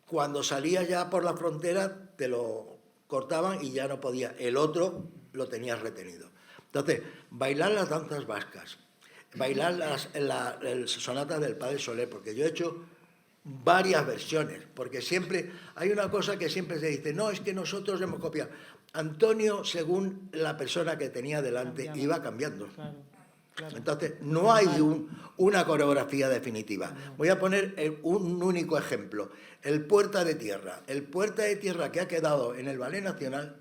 cuando salías ya por la frontera te lo cortaban y ya no podías, el otro lo tenías retenido. Entonces, bailar las danzas vascas, bailar las sonatas del Padre Soler, porque yo he hecho varias versiones, porque siempre hay una cosa que siempre se dice, no, es que nosotros hemos copiado. Antonio, según la persona que tenía delante, iba cambiando. Claro. Entonces, no hay una coreografía definitiva. Voy a poner un único ejemplo. El Puerta de Tierra. El Puerta de Tierra que ha quedado en el Ballet Nacional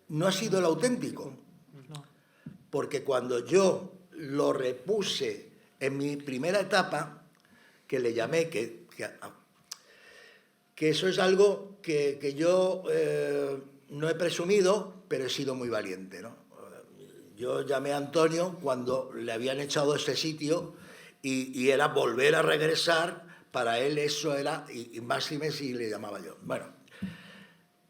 no ha sido el auténtico. Porque cuando yo lo repuse en mi primera etapa, que le llamé, que eso es algo que yo no he presumido, pero he sido muy valiente, ¿no? Yo llamé a Antonio cuando le habían echado ese sitio y era volver a regresar, para él eso era, y máxime si le llamaba yo. Bueno,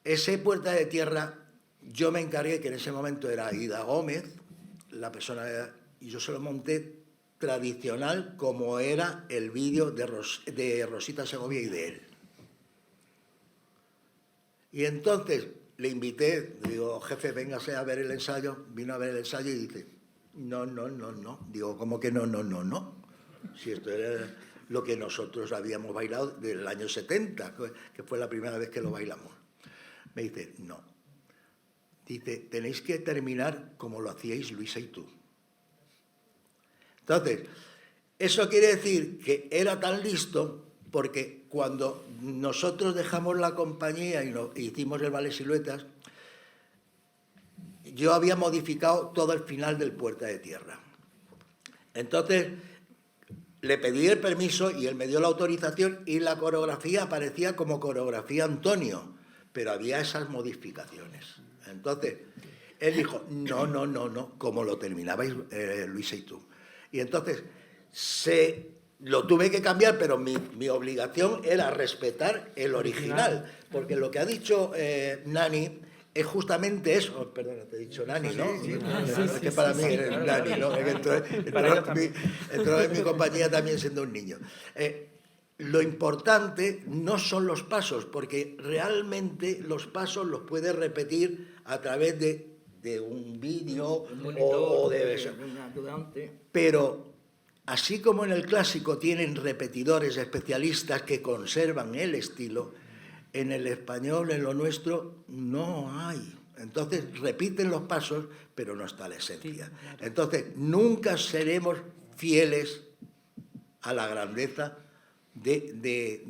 ese Puerta de Tierra, yo me encargué, que en ese momento era Ida Gómez, la persona, y yo se lo monté tradicional como era el vídeo de Rosita Segovia y de él. Y entonces le invité, digo, jefe, véngase a ver el ensayo. Vino a ver el ensayo y dice, no. Digo, ¿cómo que no? Si esto era lo que nosotros habíamos bailado del año 70, que fue la primera vez que lo bailamos. Me dice, no. Dice, tenéis que terminar como lo hacíais Luisa y tú. Entonces, eso quiere decir que era tan listo porque cuando nosotros dejamos la compañía y hicimos el Ballet Siluetas, yo había modificado todo el final del Puerta de Tierra. Entonces, le pedí el permiso y él me dio la autorización y la coreografía aparecía como coreografía Antonio, pero había esas modificaciones. Entonces, él dijo, no, como lo terminabais Luisa y tú. Y entonces lo tuve que cambiar, pero mi obligación era respetar el original, porque lo que ha dicho Nani es justamente eso. Perdona, te he dicho Nani, ¿no? Es que para mí eres Nani, ¿no? Es que entró en mi compañía también siendo un niño. Lo importante no son los pasos, porque realmente los pasos los puedes repetir a través de un vídeo o de eso. Pero así como en el clásico tienen repetidores especialistas que conservan el estilo, en el español, en lo nuestro, no hay. Entonces repiten los pasos, pero no está la esencia. Entonces nunca seremos fieles a la grandeza de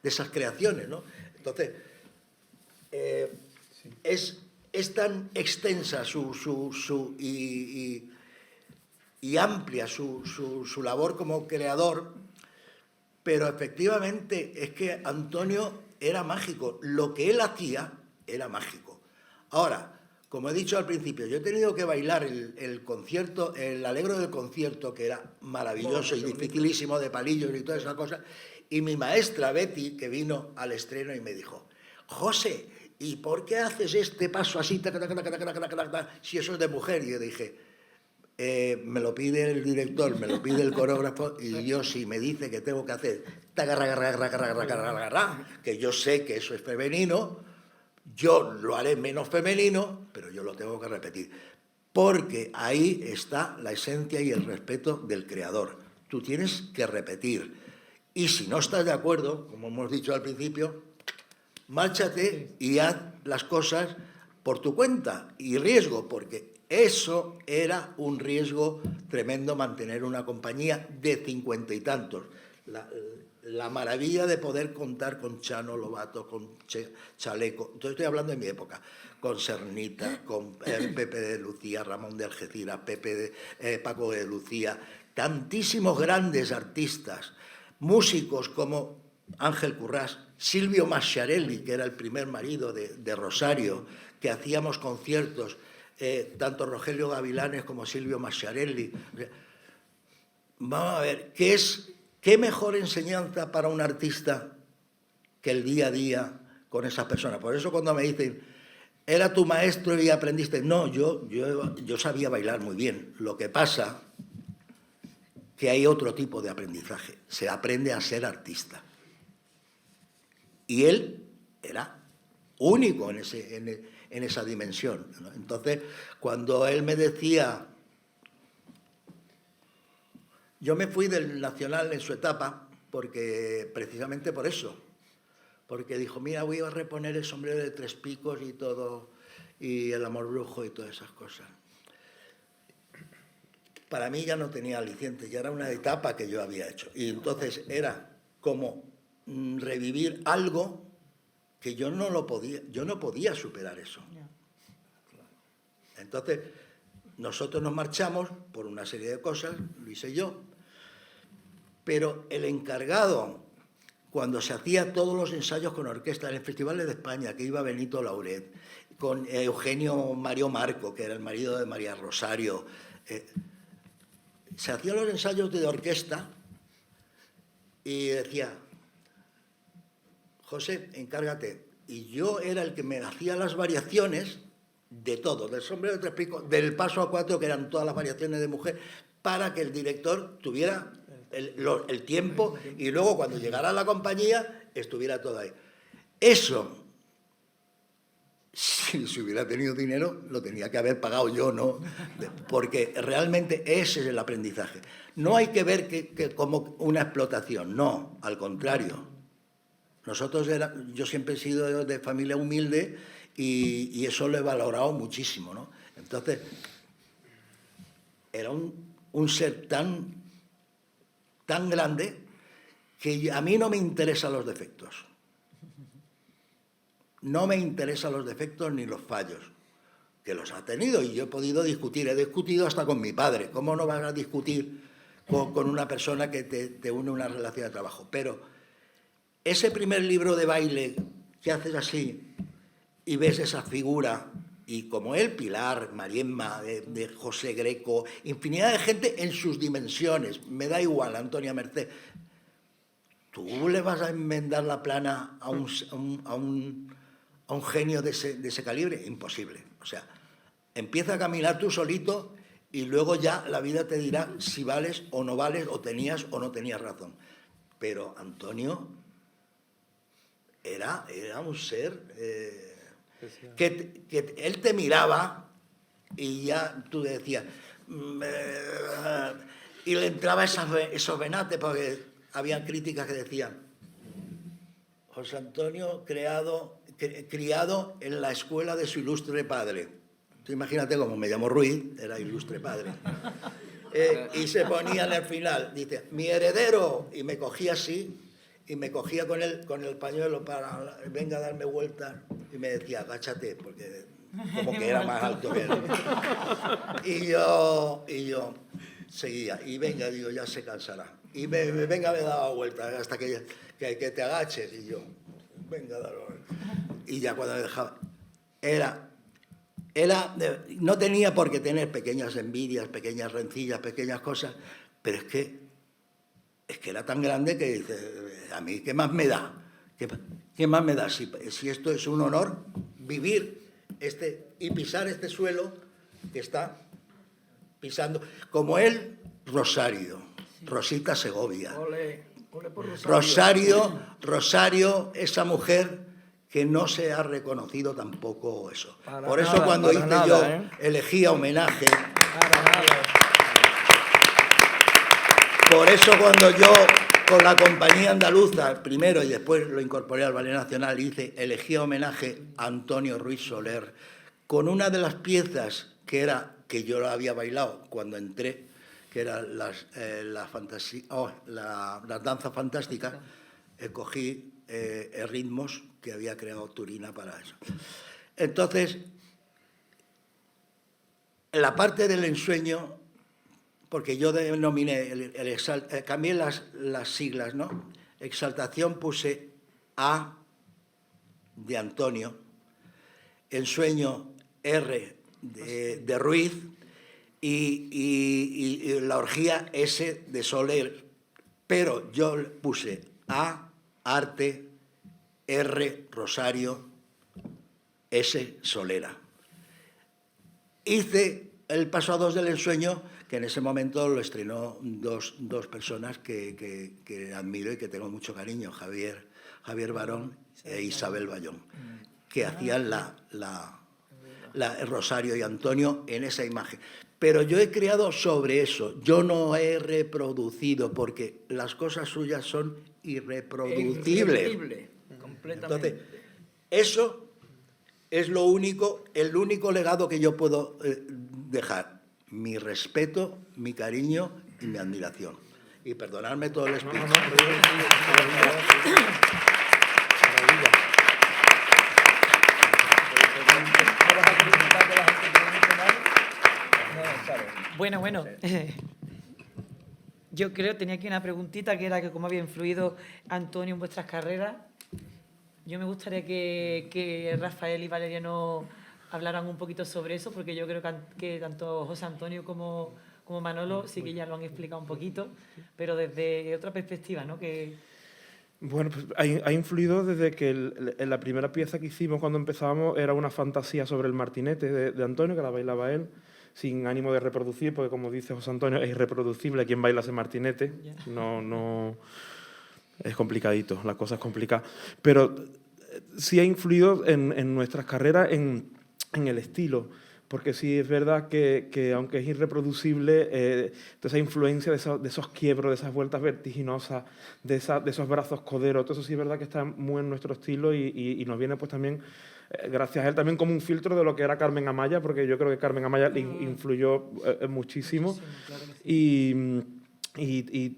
esas creaciones, ¿no? Entonces es tan extensa y amplia su labor como creador, pero efectivamente es que Antonio era mágico. Lo que él hacía era mágico. Ahora, como he dicho al principio, yo he tenido que bailar el concierto, el Alegro del concierto, que era maravilloso y dificilísimo, de palillos y todas esas cosas, y mi maestra Betty, que vino al estreno y me dijo, José, ¿y por qué haces este paso así, si eso es de mujer? Y yo dije, me lo pide el director, me lo pide el coreógrafo, y yo si me dice que tengo que hacer que yo sé que eso es femenino, yo lo haré menos femenino, pero yo lo tengo que repetir, porque ahí está la esencia y el respeto del creador. Tú tienes que repetir, y si no estás de acuerdo, como hemos dicho al principio, márchate y haz las cosas por tu cuenta y riesgo, porque eso era un riesgo tremendo, mantener una compañía de 50 y tantos. La maravilla de poder contar con Chano Lobato, con Chaleco, entonces estoy hablando de mi época, con Cernita, con Pepe de Lucía, Ramón de Algeciras, Paco de Lucía, tantísimos grandes artistas, músicos como Ángel Currás, Silvio Masciarelli, que era el primer marido de Rosario, que hacíamos conciertos, tanto Rogelio Gavilanes como Silvio Masciarelli. Vamos a ver, ¿qué mejor enseñanza para un artista que el día a día con esas personas? Por eso cuando me dicen, ¿era tu maestro y aprendiste? No, yo sabía bailar muy bien. Lo que pasa que hay otro tipo de aprendizaje. Se aprende a ser artista. Y él era único en esa dimensión, ¿no? Entonces, cuando él me decía... Yo me fui del Nacional en su etapa, precisamente por eso. Porque dijo, mira, voy a reponer el Sombrero de Tres Picos y todo, y El Amor Brujo y todas esas cosas. Para mí ya no tenía aliciente, ya era una etapa que yo había hecho. Y entonces era como revivir algo que yo no podía superar eso. Entonces, nosotros nos marchamos por una serie de cosas, Luis y yo, pero el encargado, cuando se hacía todos los ensayos con orquesta en el Festival de España, que iba Benito Lauret, con Eugenio Mario Marco, que era el marido de María Rosario, se hacían los ensayos de orquesta y decía, José, encárgate. Y yo era el que me hacía las variaciones de todo, del Sombrero de Tres Picos, del Paso a Cuatro, que eran todas las variaciones de mujer, para que el director tuviera el tiempo y luego cuando llegara a la compañía estuviera todo ahí. Eso, si hubiera tenido dinero, lo tenía que haber pagado yo, ¿no? Porque realmente ese es el aprendizaje. No hay que ver que como una explotación, no, al contrario. Yo siempre he sido de familia humilde y eso lo he valorado muchísimo, ¿no? Entonces, era un ser tan grande que a mí no me interesan los defectos. No me interesan los defectos ni los fallos, que los ha tenido y yo he podido discutir. He discutido hasta con mi padre. ¿Cómo no vas a discutir con una persona que te une una relación de trabajo? Pero ese primer libro de baile que haces así y ves esa figura y como él, Pilar, Mariemma, de José Greco, infinidad de gente en sus dimensiones, me da igual, Antonia Merced. ¿Tú le vas a enmendar la plana a un genio de ese calibre? Imposible. O sea, empieza a caminar tú solito y luego ya la vida te dirá si vales o no vales, o tenías o no tenías razón. Pero Antonio era un ser que él te miraba y ya tú decías... y le entraba esos venates, porque había críticas que decían: José Antonio criado en la escuela de su ilustre padre. Tú imagínate, como me llamo Ruiz, era ilustre padre. Y se ponían al final, dice, mi heredero, y me cogía así, y me cogía con el pañuelo para, venga a darme vueltas, y me decía, agáchate, porque como que era más alto que él. Y yo seguía, y venga, digo, ya se cansará. Y venga, me daba vueltas hasta que te agaches, y yo, venga, dalo. Y ya cuando me dejaba, no tenía por qué tener pequeñas envidias, pequeñas rencillas, pequeñas cosas, pero es que era tan grande que dice, a mí, ¿qué más me da? ¿Qué más me da? Si esto es un honor, vivir y pisar este suelo que está pisando, como él, Rosario, Rosita Segovia. Ole por Rosario. Rosario, esa mujer que no se ha reconocido tampoco eso. Por eso nada, cuando hice nada, yo elegía homenaje. Por eso cuando yo con la compañía andaluza, primero y después lo incorporé al Ballet Nacional, elegía homenaje a Antonio Ruiz Soler, con una de las piezas que yo la había bailado cuando entré, que eran las danzas fantásticas, cogí ritmos que había creado Turina para eso. Entonces, en la parte del ensueño, porque yo denominé, cambié las siglas, ¿no? Exaltación puse A de Antonio, ensueño R de Ruiz y la orgía S de Soler, pero yo puse A, arte, R, Rosario, S, Solera. Hice el paso a 2 del ensueño, que en ese momento lo estrenó dos personas que admiro y que tengo mucho cariño, Javier Barón e Isabel Bayón, que hacían el Rosario y Antonio en esa imagen. Pero yo he creado sobre eso, yo no he reproducido, porque las cosas suyas son irreproducibles. Entonces, eso es el único legado que yo puedo dejar. Mi respeto, mi cariño y mi admiración. Y perdonadme todo el espíritu. Bueno. Yo creo, tenía aquí una preguntita que era que cómo había influido Antonio en vuestras carreras. Yo me gustaría que Rafael y Valeriano hablaran un poquito sobre eso, porque yo creo que tanto José Antonio como Manolo sí que ya lo han explicado un poquito, pero desde otra perspectiva, ¿no? Bueno, pues ha influido desde que en la primera pieza que hicimos cuando empezábamos era una fantasía sobre el martinete de Antonio, que la bailaba él, sin ánimo de reproducir, porque como dice José Antonio, es irreproducible quien baila ese martinete. No, es complicadito, la cosa es complicada. Pero sí ha influido en nuestras carreras en el estilo, porque sí es verdad que aunque es irreproducible, toda esa influencia de esos quiebros, de esas vueltas vertiginosas, de esos brazos coderos, todo eso sí es verdad que está muy en nuestro estilo y nos viene pues también, gracias a él, también como un filtro de lo que era Carmen Amaya, porque yo creo que Carmen Amaya le influyó muchísimo. Claro que sí. Y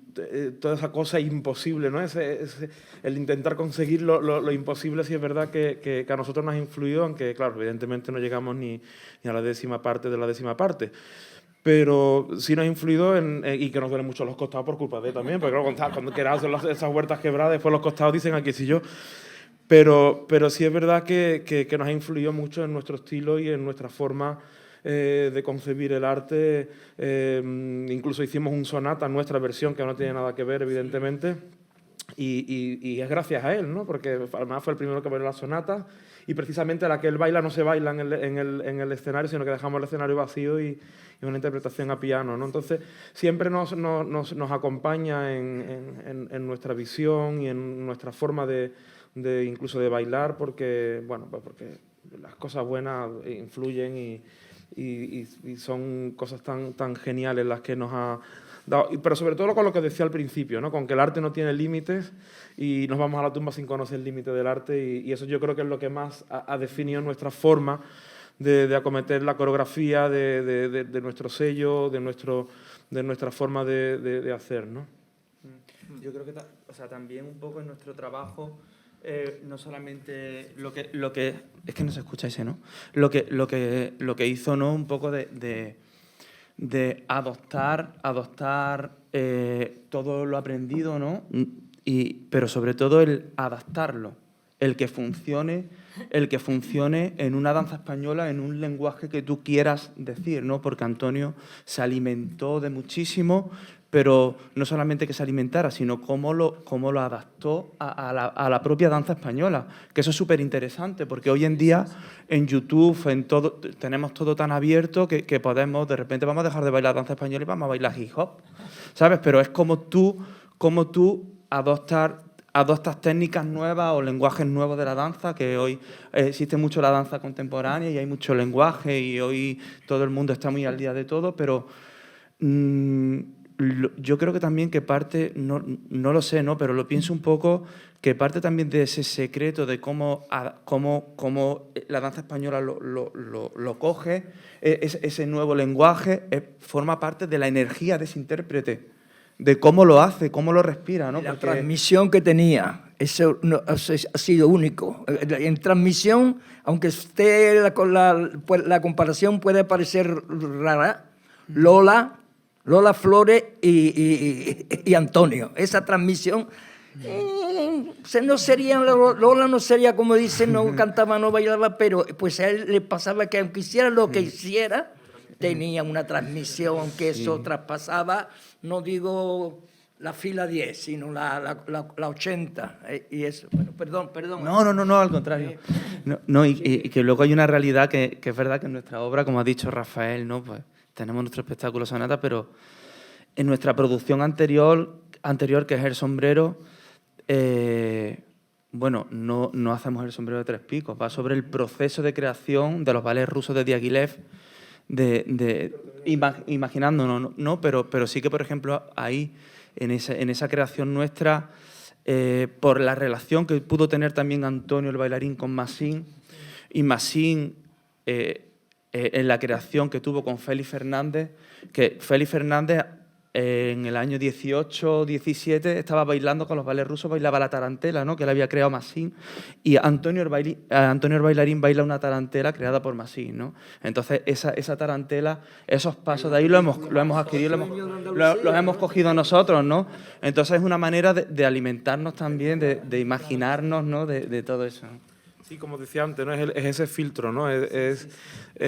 toda esa cosa imposible, ¿no? El intentar conseguir lo imposible, sí es verdad que a nosotros nos ha influido, aunque, claro, evidentemente no llegamos ni a la 10ª parte de la 10ª parte. Pero sí nos ha influido y que nos duelen mucho los costados por culpa de él también, porque claro, cuando quieras hacer esas huertas quebradas, después los costados dicen aquí si yo. pero sí es verdad que nos ha influido mucho en nuestro estilo y en nuestra forma de concebir el arte. Incluso hicimos un sonata, nuestra versión, que no tiene nada que ver, evidentemente, y es gracias a él, ¿no? Porque además fue el primero que bailó la sonata, y precisamente la que él baila no se baila en el escenario, sino que dejamos el escenario vacío y una interpretación a piano, ¿no? Entonces, siempre nos acompaña en nuestra visión y en nuestra forma incluso de bailar, porque, bueno, pues porque las cosas buenas influyen y son cosas tan geniales las que nos ha dado. Pero sobre todo con lo que decía al principio, ¿no? Con que el arte no tiene límites y nos vamos a la tumba sin conocer el límite del arte, y eso yo creo que es lo que más ha definido nuestra forma de acometer la coreografía, de nuestro sello, de nuestra forma de hacer, ¿no? Yo creo que también un poco en nuestro trabajo, no solamente lo que es que no se escucha ese, ¿no? Lo que hizo, ¿no? Un poco de adoptar todo lo aprendido, ¿no? Pero sobre todo el adaptarlo, el que funcione en una danza española, en un lenguaje que tú quieras decir, ¿no? Porque Antonio se alimentó de muchísimo, pero no solamente que se alimentara, sino cómo lo adaptó a la propia danza española, que eso es súper interesante, porque hoy en día en YouTube, en todo, tenemos todo tan abierto que podemos, de repente vamos a dejar de bailar danza española y vamos a bailar hip hop, ¿sabes? Pero es como tú adoptas técnicas nuevas o lenguajes nuevos de la danza, que hoy existe mucho la danza contemporánea y hay mucho lenguaje y hoy todo el mundo está muy al día de todo, pero yo creo que también que parte, no lo sé, ¿no? Pero lo pienso un poco, que parte también de ese secreto de cómo la danza española lo coge, ese nuevo lenguaje, forma parte de la energía de ese intérprete, de cómo lo hace, cómo lo respira, ¿no? La transmisión que tenía, eso ha sido único. En transmisión, aunque esté la comparación puede parecer rara, Lola Flores y Antonio. Esa transmisión Lola no sería, como dicen, no cantaba, no bailaba, pero pues a él le pasaba que aunque hiciera lo que hiciera, tenía una transmisión que eso traspasaba, no digo la fila 10, sino la 80. Y eso, bueno, perdón. No, al contrario. Y que luego hay una realidad que es verdad que en nuestra obra, como ha dicho Rafael, ¿no? Pues tenemos nuestro espectáculo sonata, pero en nuestra producción anterior, que es El Sombrero, bueno, no hacemos El Sombrero de tres picos, va sobre el proceso de creación de los ballets rusos de Diaghilev, imaginándonos, ¿no? Pero sí que, por ejemplo, ahí, en esa creación nuestra, por la relación que pudo tener también Antonio, el bailarín, con Massín, y Massín, en la creación que tuvo con Félix Fernández, que Félix Fernández en el año 18 17 estaba bailando con los ballets rusos, bailaba la tarantela, ¿no? Que le había creado Massín, y Antonio el bailarín baila una tarantela creada por Massín, ¿no? Entonces esa tarantela, esos pasos de ahí lo hemos adquirido, los hemos cogido nosotros, ¿no? Entonces es una manera de alimentarnos también, de imaginarnos, ¿no? De todo eso, ¿no? Sí, como decía antes, ¿no? Es ese filtro, ¿no? Es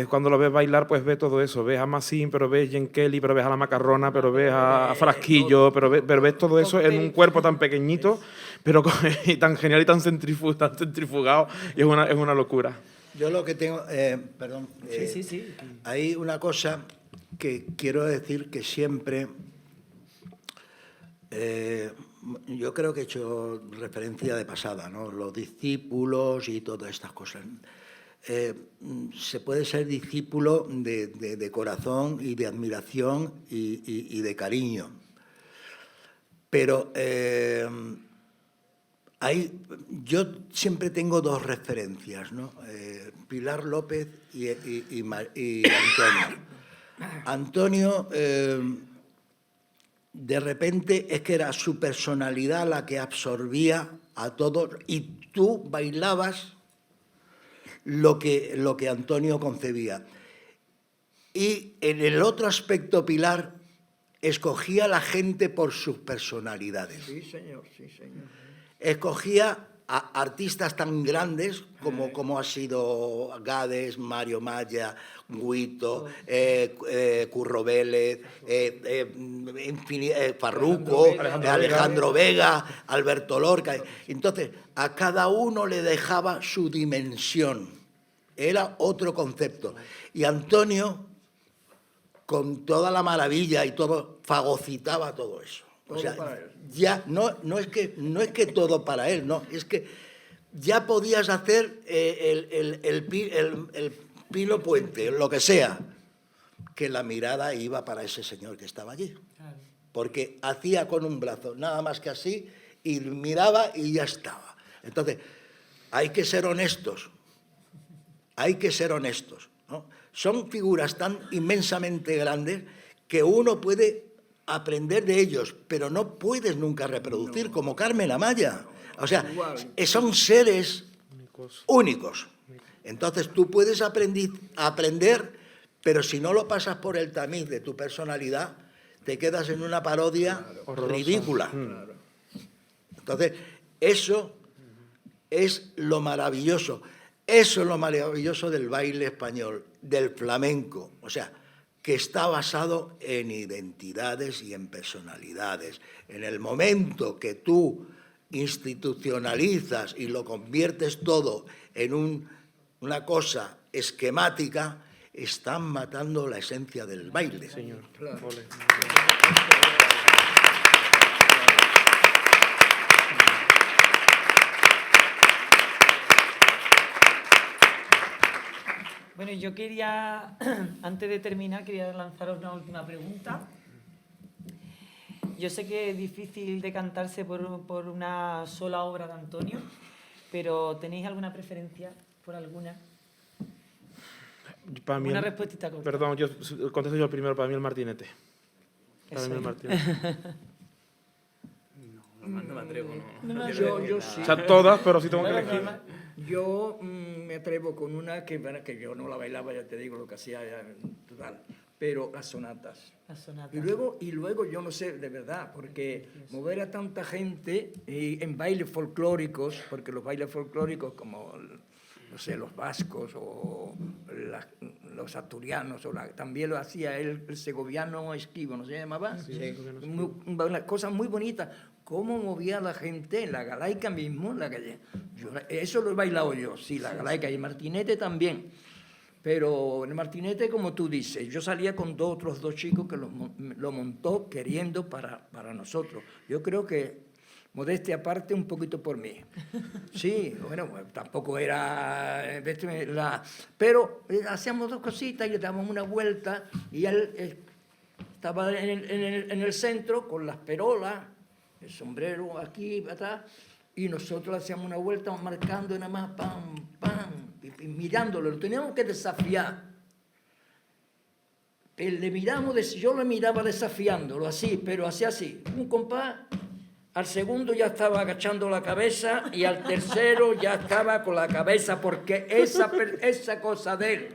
cuando lo ves bailar, pues ves todo eso. Ves a Massín, pero ves Jen Kelly, pero ves a La Macarrona, pero ves a Frasquillo, pero ves todo eso en un cuerpo tan pequeñito, pero y tan genial y tan centrifugado, y es una locura. Yo lo que tengo... perdón. Sí. Hay una cosa que quiero decir que siempre... yo creo que he hecho referencia de pasada, ¿no? Los discípulos y todas estas cosas. Se puede ser discípulo de corazón y de admiración y de cariño. Pero yo siempre tengo dos referencias, ¿no? Pilar López y Antonio. Antonio... de repente es que era su personalidad la que absorbía a todos y tú bailabas lo que Antonio concebía. Y en el otro aspecto, Pilar escogía a la gente por sus personalidades. Sí, señor. Escogía artistas tan grandes como ha sido Gades, Mario Maya, Guito, Curro Vélez, Farruco, Alejandro Vega, Alberto Lorca. Entonces, a cada uno le dejaba su dimensión. Era otro concepto. Y Antonio, con toda la maravilla y todo, fagocitaba todo eso. O sea, ya no es que todo para él, no, es que ya podías hacer el Pino Puente, lo que sea, que la mirada iba para ese señor que estaba allí. Porque hacía con un brazo, nada más que así, y miraba y ya estaba. Entonces, hay que ser honestos, ¿no? Son figuras tan inmensamente grandes que uno puede aprender de ellos, pero no puedes nunca reproducir, como Carmen Amaya. O sea, son seres únicos. Entonces tú puedes aprender, pero si no lo pasas por el tamiz de tu personalidad, te quedas en una parodia ridícula. Entonces, eso es lo maravilloso. Eso es lo maravilloso del baile español, del flamenco. O sea, que está basado en identidades y en personalidades. En el momento que tú institucionalizas y lo conviertes todo en una cosa esquemática, están matando la esencia del baile. Señor. Claro. Bueno, yo quería, antes de terminar, quería lanzaros una última pregunta. Yo sé que es difícil decantarse por una sola obra de Antonio, pero ¿tenéis alguna preferencia por alguna? Para mí Una respuestita corta. Perdón, yo contesto yo primero. Para mí el Martinete. Para mí el Martinete. No me atrevo, no. Yo sí. O sea, todas, pero sí tengo que elegir. Yo me atrevo con una que yo no la bailaba, ya te digo lo que hacía total, pero las sonatas. La sonata. Y luego yo no sé, de verdad, porque mover a tanta gente en bailes folclóricos, porque los bailes folclóricos como, no sé, los vascos o los asturianos, también lo hacía el segoviano Esquivo, ¿no se llamaba? Sí. Una cosa muy bonita. Cómo movía la gente en la galaica mismo, en la calle. Eso lo he bailado yo, sí, la galaica, y el martinete también. Pero en el martinete, como tú dices, yo salía con otros dos chicos que lo montó queriendo para nosotros. Yo creo que, modestia aparte, un poquito por mí. Sí, bueno, tampoco era... pero hacíamos dos cositas y le dábamos una vuelta y él estaba en el centro con las perolas, el sombrero aquí, atrás, y nosotros hacíamos una vuelta marcando nada más, pam, pam, y mirándolo, lo teníamos que desafiar. Yo lo miraba desafiándolo así, pero hacía así, un compás, al segundo ya estaba agachando la cabeza y al tercero ya estaba con la cabeza, porque esa cosa de él.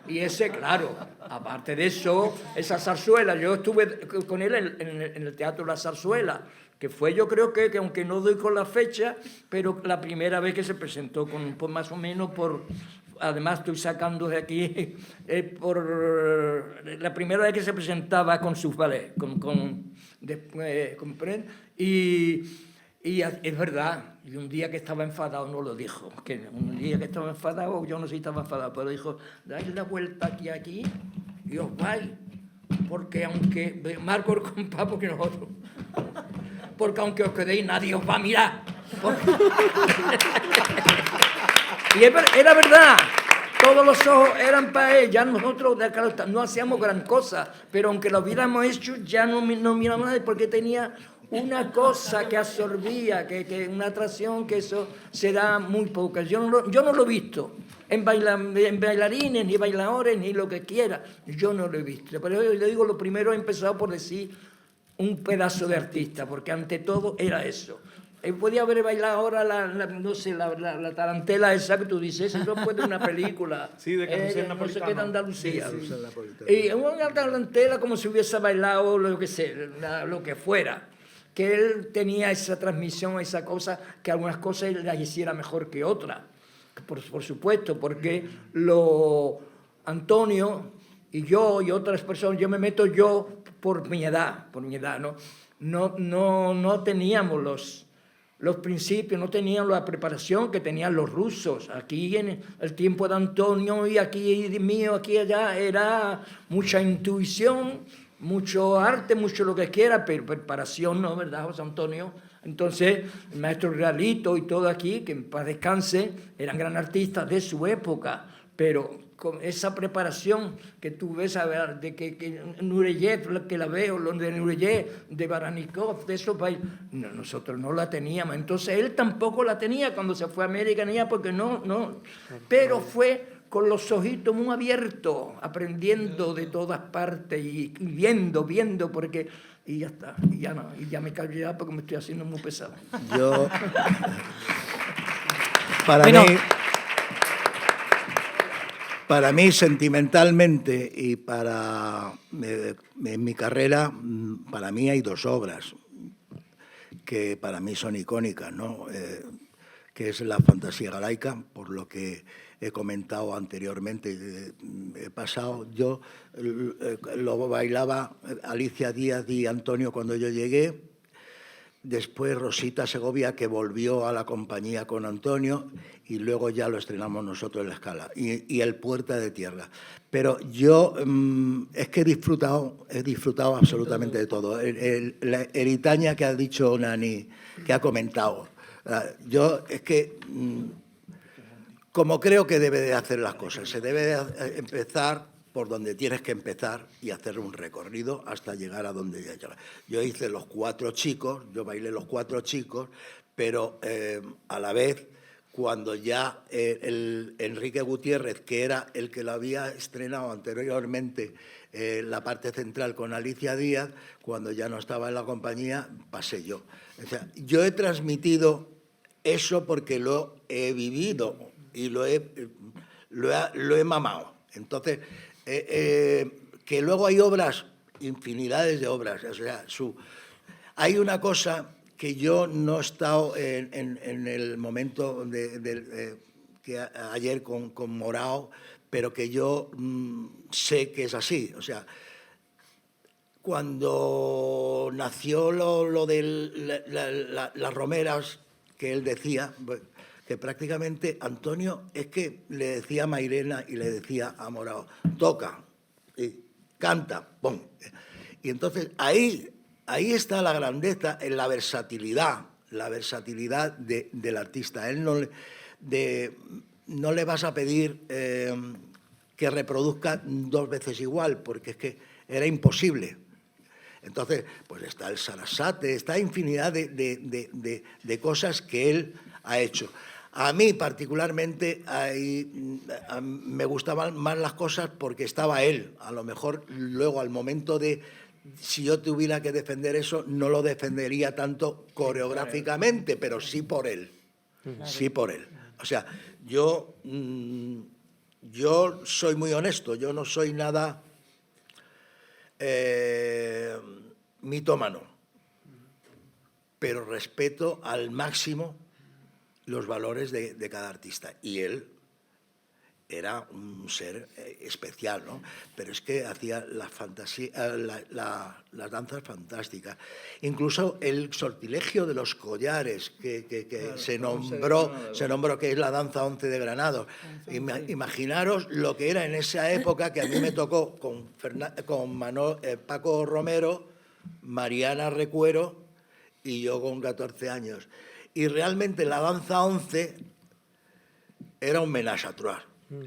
Y ese, claro, aparte de eso, esa zarzuela, yo estuve con él en el Teatro La Zarzuela, que fue, yo creo que aunque no doy con la fecha, pero la primera vez que se presentó, por más o menos además estoy sacando de aquí, por la primera vez que se presentaba con sus ballets, y es verdad, y un día que estaba enfadado no lo dijo, que un día que estaba enfadado, yo no sé si estaba enfadado, pero dijo, dais la vuelta aquí, y os vais, porque aunque, marco el compás porque nosotros, porque aunque os quedéis nadie os va a mirar. Y era verdad, todos los ojos eran para él, ya nosotros no hacíamos gran cosa, pero aunque lo hubiéramos hecho, ya no mirábamos a nadie, porque tenía una cosa que absorbía, que una atracción, que eso se da muy poca. Yo no lo he visto en bailarines, ni bailadores, ni lo que quiera. Yo no lo he visto. Pero yo le digo, lo primero he empezado por decir un pedazo de artista, porque ante todo era eso. Podía haber bailado ahora la tarantela esa que tú dices, eso fue de una película. Sí, de Carrusel no sé Napolitano. qué de Andalucía. Sí. Y una tarantela como si hubiese bailado lo que fuera. que él tenía esa transmisión, esa cosa, que algunas cosas él las hiciera mejor que otras, por supuesto, porque Antonio y yo y otras personas, yo me meto yo por mi edad, ¿no? No teníamos los principios, no tenían la preparación que tenían los rusos. Aquí en el tiempo de Antonio y aquí mío, aquí y allá, era mucha intuición, mucho arte, mucho lo que quiera, pero preparación no, ¿verdad, José Antonio? Entonces, el maestro Realito y todo aquí, que en paz descanse, eran gran artistas de su época, pero con esa preparación que tú ves, a ver, de que Nureyev, que la veo, lo de Nureyev, de Baranikov, de esos países, nosotros no la teníamos. Entonces, él tampoco la tenía cuando se fue a América, ni porque no. Pero fue con los ojitos muy abiertos, aprendiendo de todas partes y viendo, porque... Y ya está, y ya me callo ya porque me estoy haciendo muy pesado. Yo... Para mí, sentimentalmente y en mi carrera, para mí hay dos obras que para mí son icónicas, ¿no? Que es la fantasía galaica, por lo que he comentado anteriormente. Yo lo bailaba Alicia Díaz y Antonio cuando yo llegué, después Rosita Segovia, que volvió a la compañía con Antonio, y luego ya lo estrenamos nosotros en La Scala, y el Puerta de Tierra. Pero yo es que he disfrutado absolutamente de todo. La Eritania que ha dicho Nani, que ha comentado, yo es que, como creo que debe de hacer las cosas, se debe de empezar por donde tienes que empezar y hacer un recorrido hasta llegar a donde ya llegas. Yo hice los 4 chicos, yo bailé los 4 chicos, pero a la vez, cuando ya el Enrique Gutiérrez, que era el que lo había estrenado anteriormente, la parte central con Alicia Díaz, cuando ya no estaba en la compañía, pasé yo. O sea, yo he transmitido eso porque lo he vivido y lo he mamado. Entonces, que luego hay obras, infinidades de obras. O sea, hay una cosa que yo no he estado en el momento que ayer con Morao, pero que yo sé que es así. O sea, cuando nació lo de las romeras, que él decía, que prácticamente Antonio es que le decía a Mairena y le decía a Morao, toca, y canta, ¡pum! Y entonces ahí está la grandeza, en la versatilidad del artista. Él no le vas a pedir que reproduzca 2 veces igual, porque es que era imposible. Entonces, pues está el Sarasate, está infinidad de cosas que él ha hecho. A mí particularmente me gustaban más las cosas porque estaba él. A lo mejor luego al momento si yo tuviera que defender eso, no lo defendería tanto coreográficamente, pero sí por él. Sí por él. O sea, yo soy muy honesto, yo no soy nada mitómano, pero respeto al máximo los valores de cada artista. Y él era un ser especial, ¿no? Pero es que hacía las danzas fantásticas. Incluso el sortilegio de los collares, que se nombró que es la danza 11 de Granados. Imaginaros lo que era en esa época, que a mí me tocó con Paco Romero, Mariana Recuero y yo con 14 años. Y realmente la danza 11 era un ménage à trois.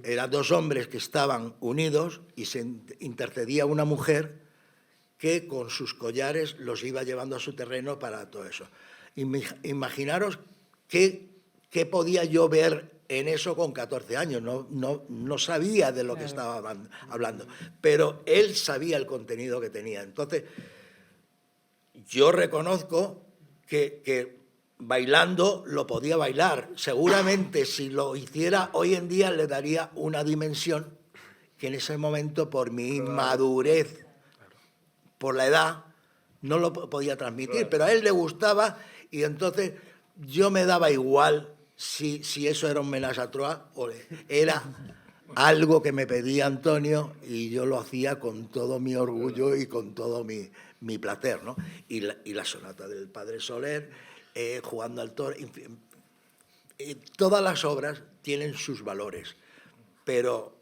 Eran 2 hombres que estaban unidos y se intercedía una mujer que con sus collares los iba llevando a su terreno para todo eso. Imaginaros qué podía yo ver en eso con 14 años. No sabía de lo que estaba hablando, pero él sabía el contenido que tenía. Entonces, yo reconozco que bailando lo podía bailar. Seguramente si lo hiciera hoy en día le daría una dimensión que en ese momento, por mi inmadurez, por la edad, no lo podía transmitir, pero a él le gustaba y entonces yo me daba igual si eso era un homenaje a Troa o era algo que me pedía Antonio y yo lo hacía con todo mi orgullo y con todo mi placer, ¿no? Y la sonata del Padre Soler, jugando al toro, en fin, todas las obras tienen sus valores, pero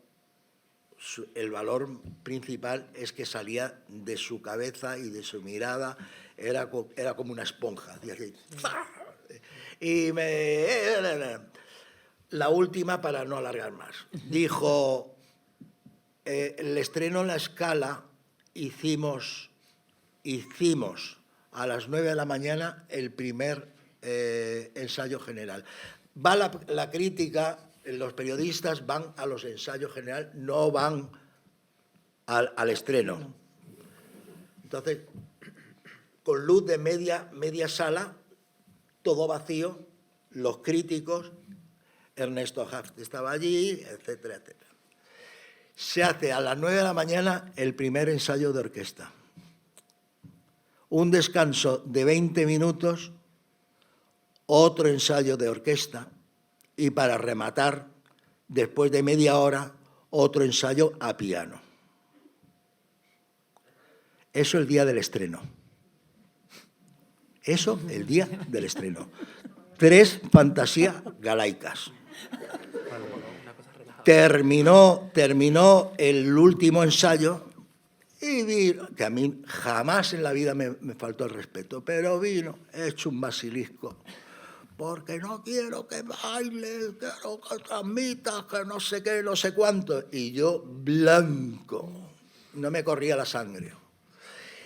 el valor principal es que salía de su cabeza y de su mirada, era como una esponja. Y la última, para no alargar más, dijo, el estreno en La Scala hicimos a las 9 de la mañana el primer ensayo general. Va la crítica, los periodistas van a los ensayos generales, no van al estreno. Entonces, con luz de media sala, todo vacío, los críticos, Ernesto Haft estaba allí, etcétera, etcétera. Se hace a las 9 de la mañana el primer ensayo de orquesta. Un descanso de 20 minutos, otro ensayo de orquesta y para rematar, después de media hora, otro ensayo a piano. Eso el día del estreno. Eso el día del estreno. 3 fantasías galaicas. Terminó el último ensayo y vi que a mí jamás en la vida me faltó el respeto, pero vino hecho un basilisco, porque no quiero que bailes, quiero que transmitas, que no sé qué, no sé cuánto. Y yo blanco, no me corría la sangre.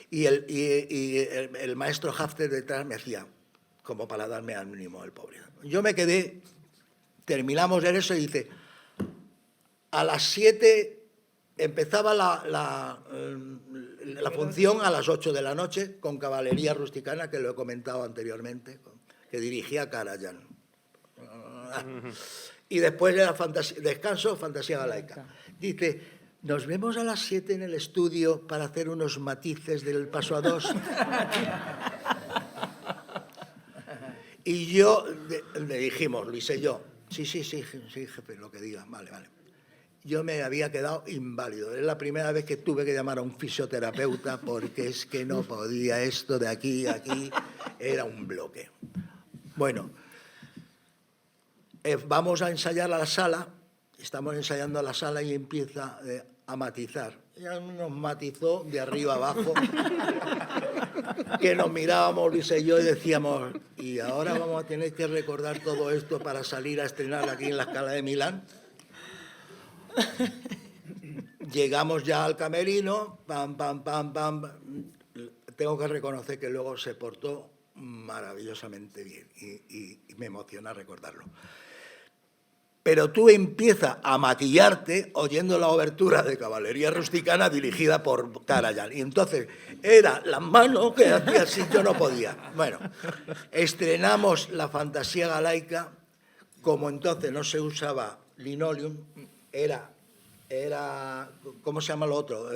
Y el maestro Hafter detrás me hacía, como para darme ánimo al pobre. Yo me quedé, terminamos en eso y dice, a las 7 empezaba la función, a las 8 de la noche, con Caballería Rusticana, que lo he comentado anteriormente, que dirigía Karajan. Y después era descanso, fantasía galaica. Dice, nos vemos a las 7 en el estudio para hacer unos matices del paso a 2. Y yo, le dijimos, Luis y yo, sí, jefe, lo que diga, vale. Yo me había quedado inválido. Es la primera vez que tuve que llamar a un fisioterapeuta porque es que no podía esto de aquí a aquí. Era un bloque. Bueno, vamos a ensayar a la sala. Estamos ensayando a la sala y empieza a matizar. Ya nos matizó de arriba abajo, que nos mirábamos Luis y yo y decíamos, ¿y ahora vamos a tener que recordar todo esto para salir a estrenar aquí en la Scala de Milán? Llegamos ya al camerino, pam. Tengo que reconocer que luego se portó maravillosamente bien y me emociona recordarlo. Pero tú empiezas a maquillarte oyendo la obertura de Caballería Rusticana dirigida por Karajan. Y entonces era las manos que hacía así, yo no podía. Bueno, estrenamos la fantasía galaica, como entonces no se usaba linoleum, era ¿cómo se llama lo otro?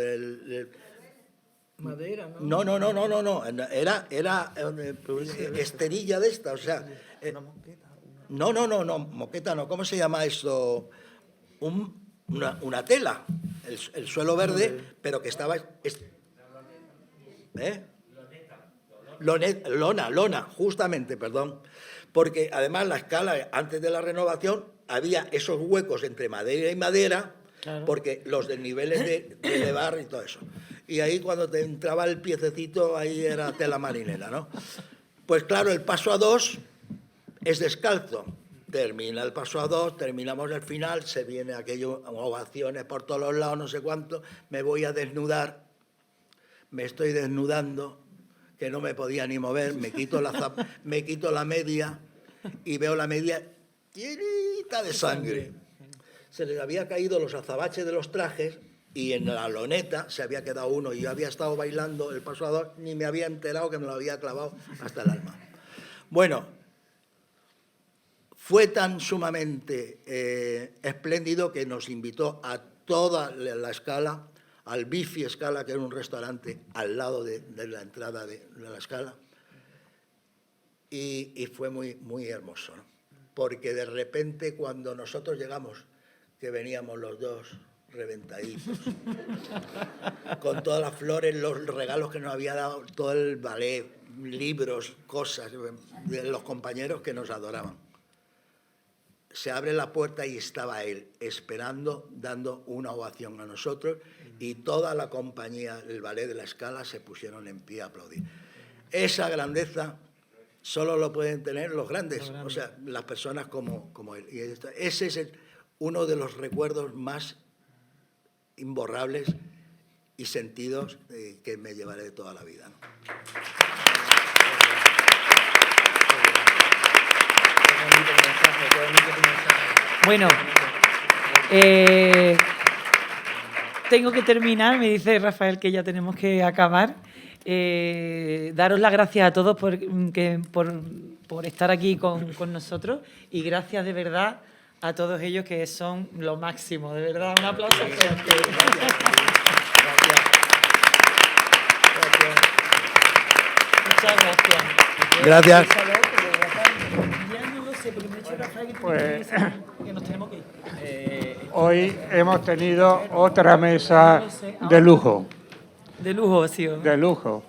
Madera, ¿no? No. Era esterilla de esta, o sea. No, moqueta no. ¿Cómo se llama eso? Una tela, el suelo verde, pero que estaba. Lona, justamente, perdón. Porque además la Scala, antes de la renovación, había esos huecos entre madera y madera. Claro. Porque los desniveles de elevar y todo eso. Y ahí cuando te entraba el piececito, ahí era tela marinera, ¿no? Pues claro, el paso a 2 es descalzo. Termina el paso a 2, terminamos el final, se viene aquello, ovaciones por todos los lados, no sé cuánto, me voy a desnudar, me estoy desnudando, que no me podía ni mover, me quito la media y veo la media llenita de sangre. Se les había caído los azabaches de los trajes y en la loneta se había quedado uno y yo había estado bailando el paso a 2, ni me había enterado que me lo había clavado hasta el alma. Bueno, fue tan sumamente espléndido que nos invitó a toda la Scala al Bifi Scala, que era un restaurante al lado de la entrada de la Scala, y fue muy, muy hermoso, ¿no? Porque de repente cuando nosotros llegamos, que veníamos los dos reventaditos, con todas las flores, los regalos que nos había dado todo el ballet, libros, cosas, de los compañeros que nos adoraban. Se abre la puerta y estaba él, esperando, dando una ovación a nosotros, y toda la compañía, el ballet de la Scala, se pusieron en pie a aplaudir. Esa grandeza solo lo pueden tener los grandes, o sea, las personas como él. Y ese es uno de los recuerdos más imborrables y sentidos que me llevaré de toda la vida, ¿no? Bueno, tengo que terminar, me dice Rafael que ya tenemos que acabar. Daros las gracias a todos por estar aquí con nosotros, y gracias de verdad a todos ellos, que son lo máximo, de verdad. Un aplauso fuerte. Muchas gracias. Gracias. Pues, hoy hemos tenido otra mesa de lujo. De lujo, sí. De lujo.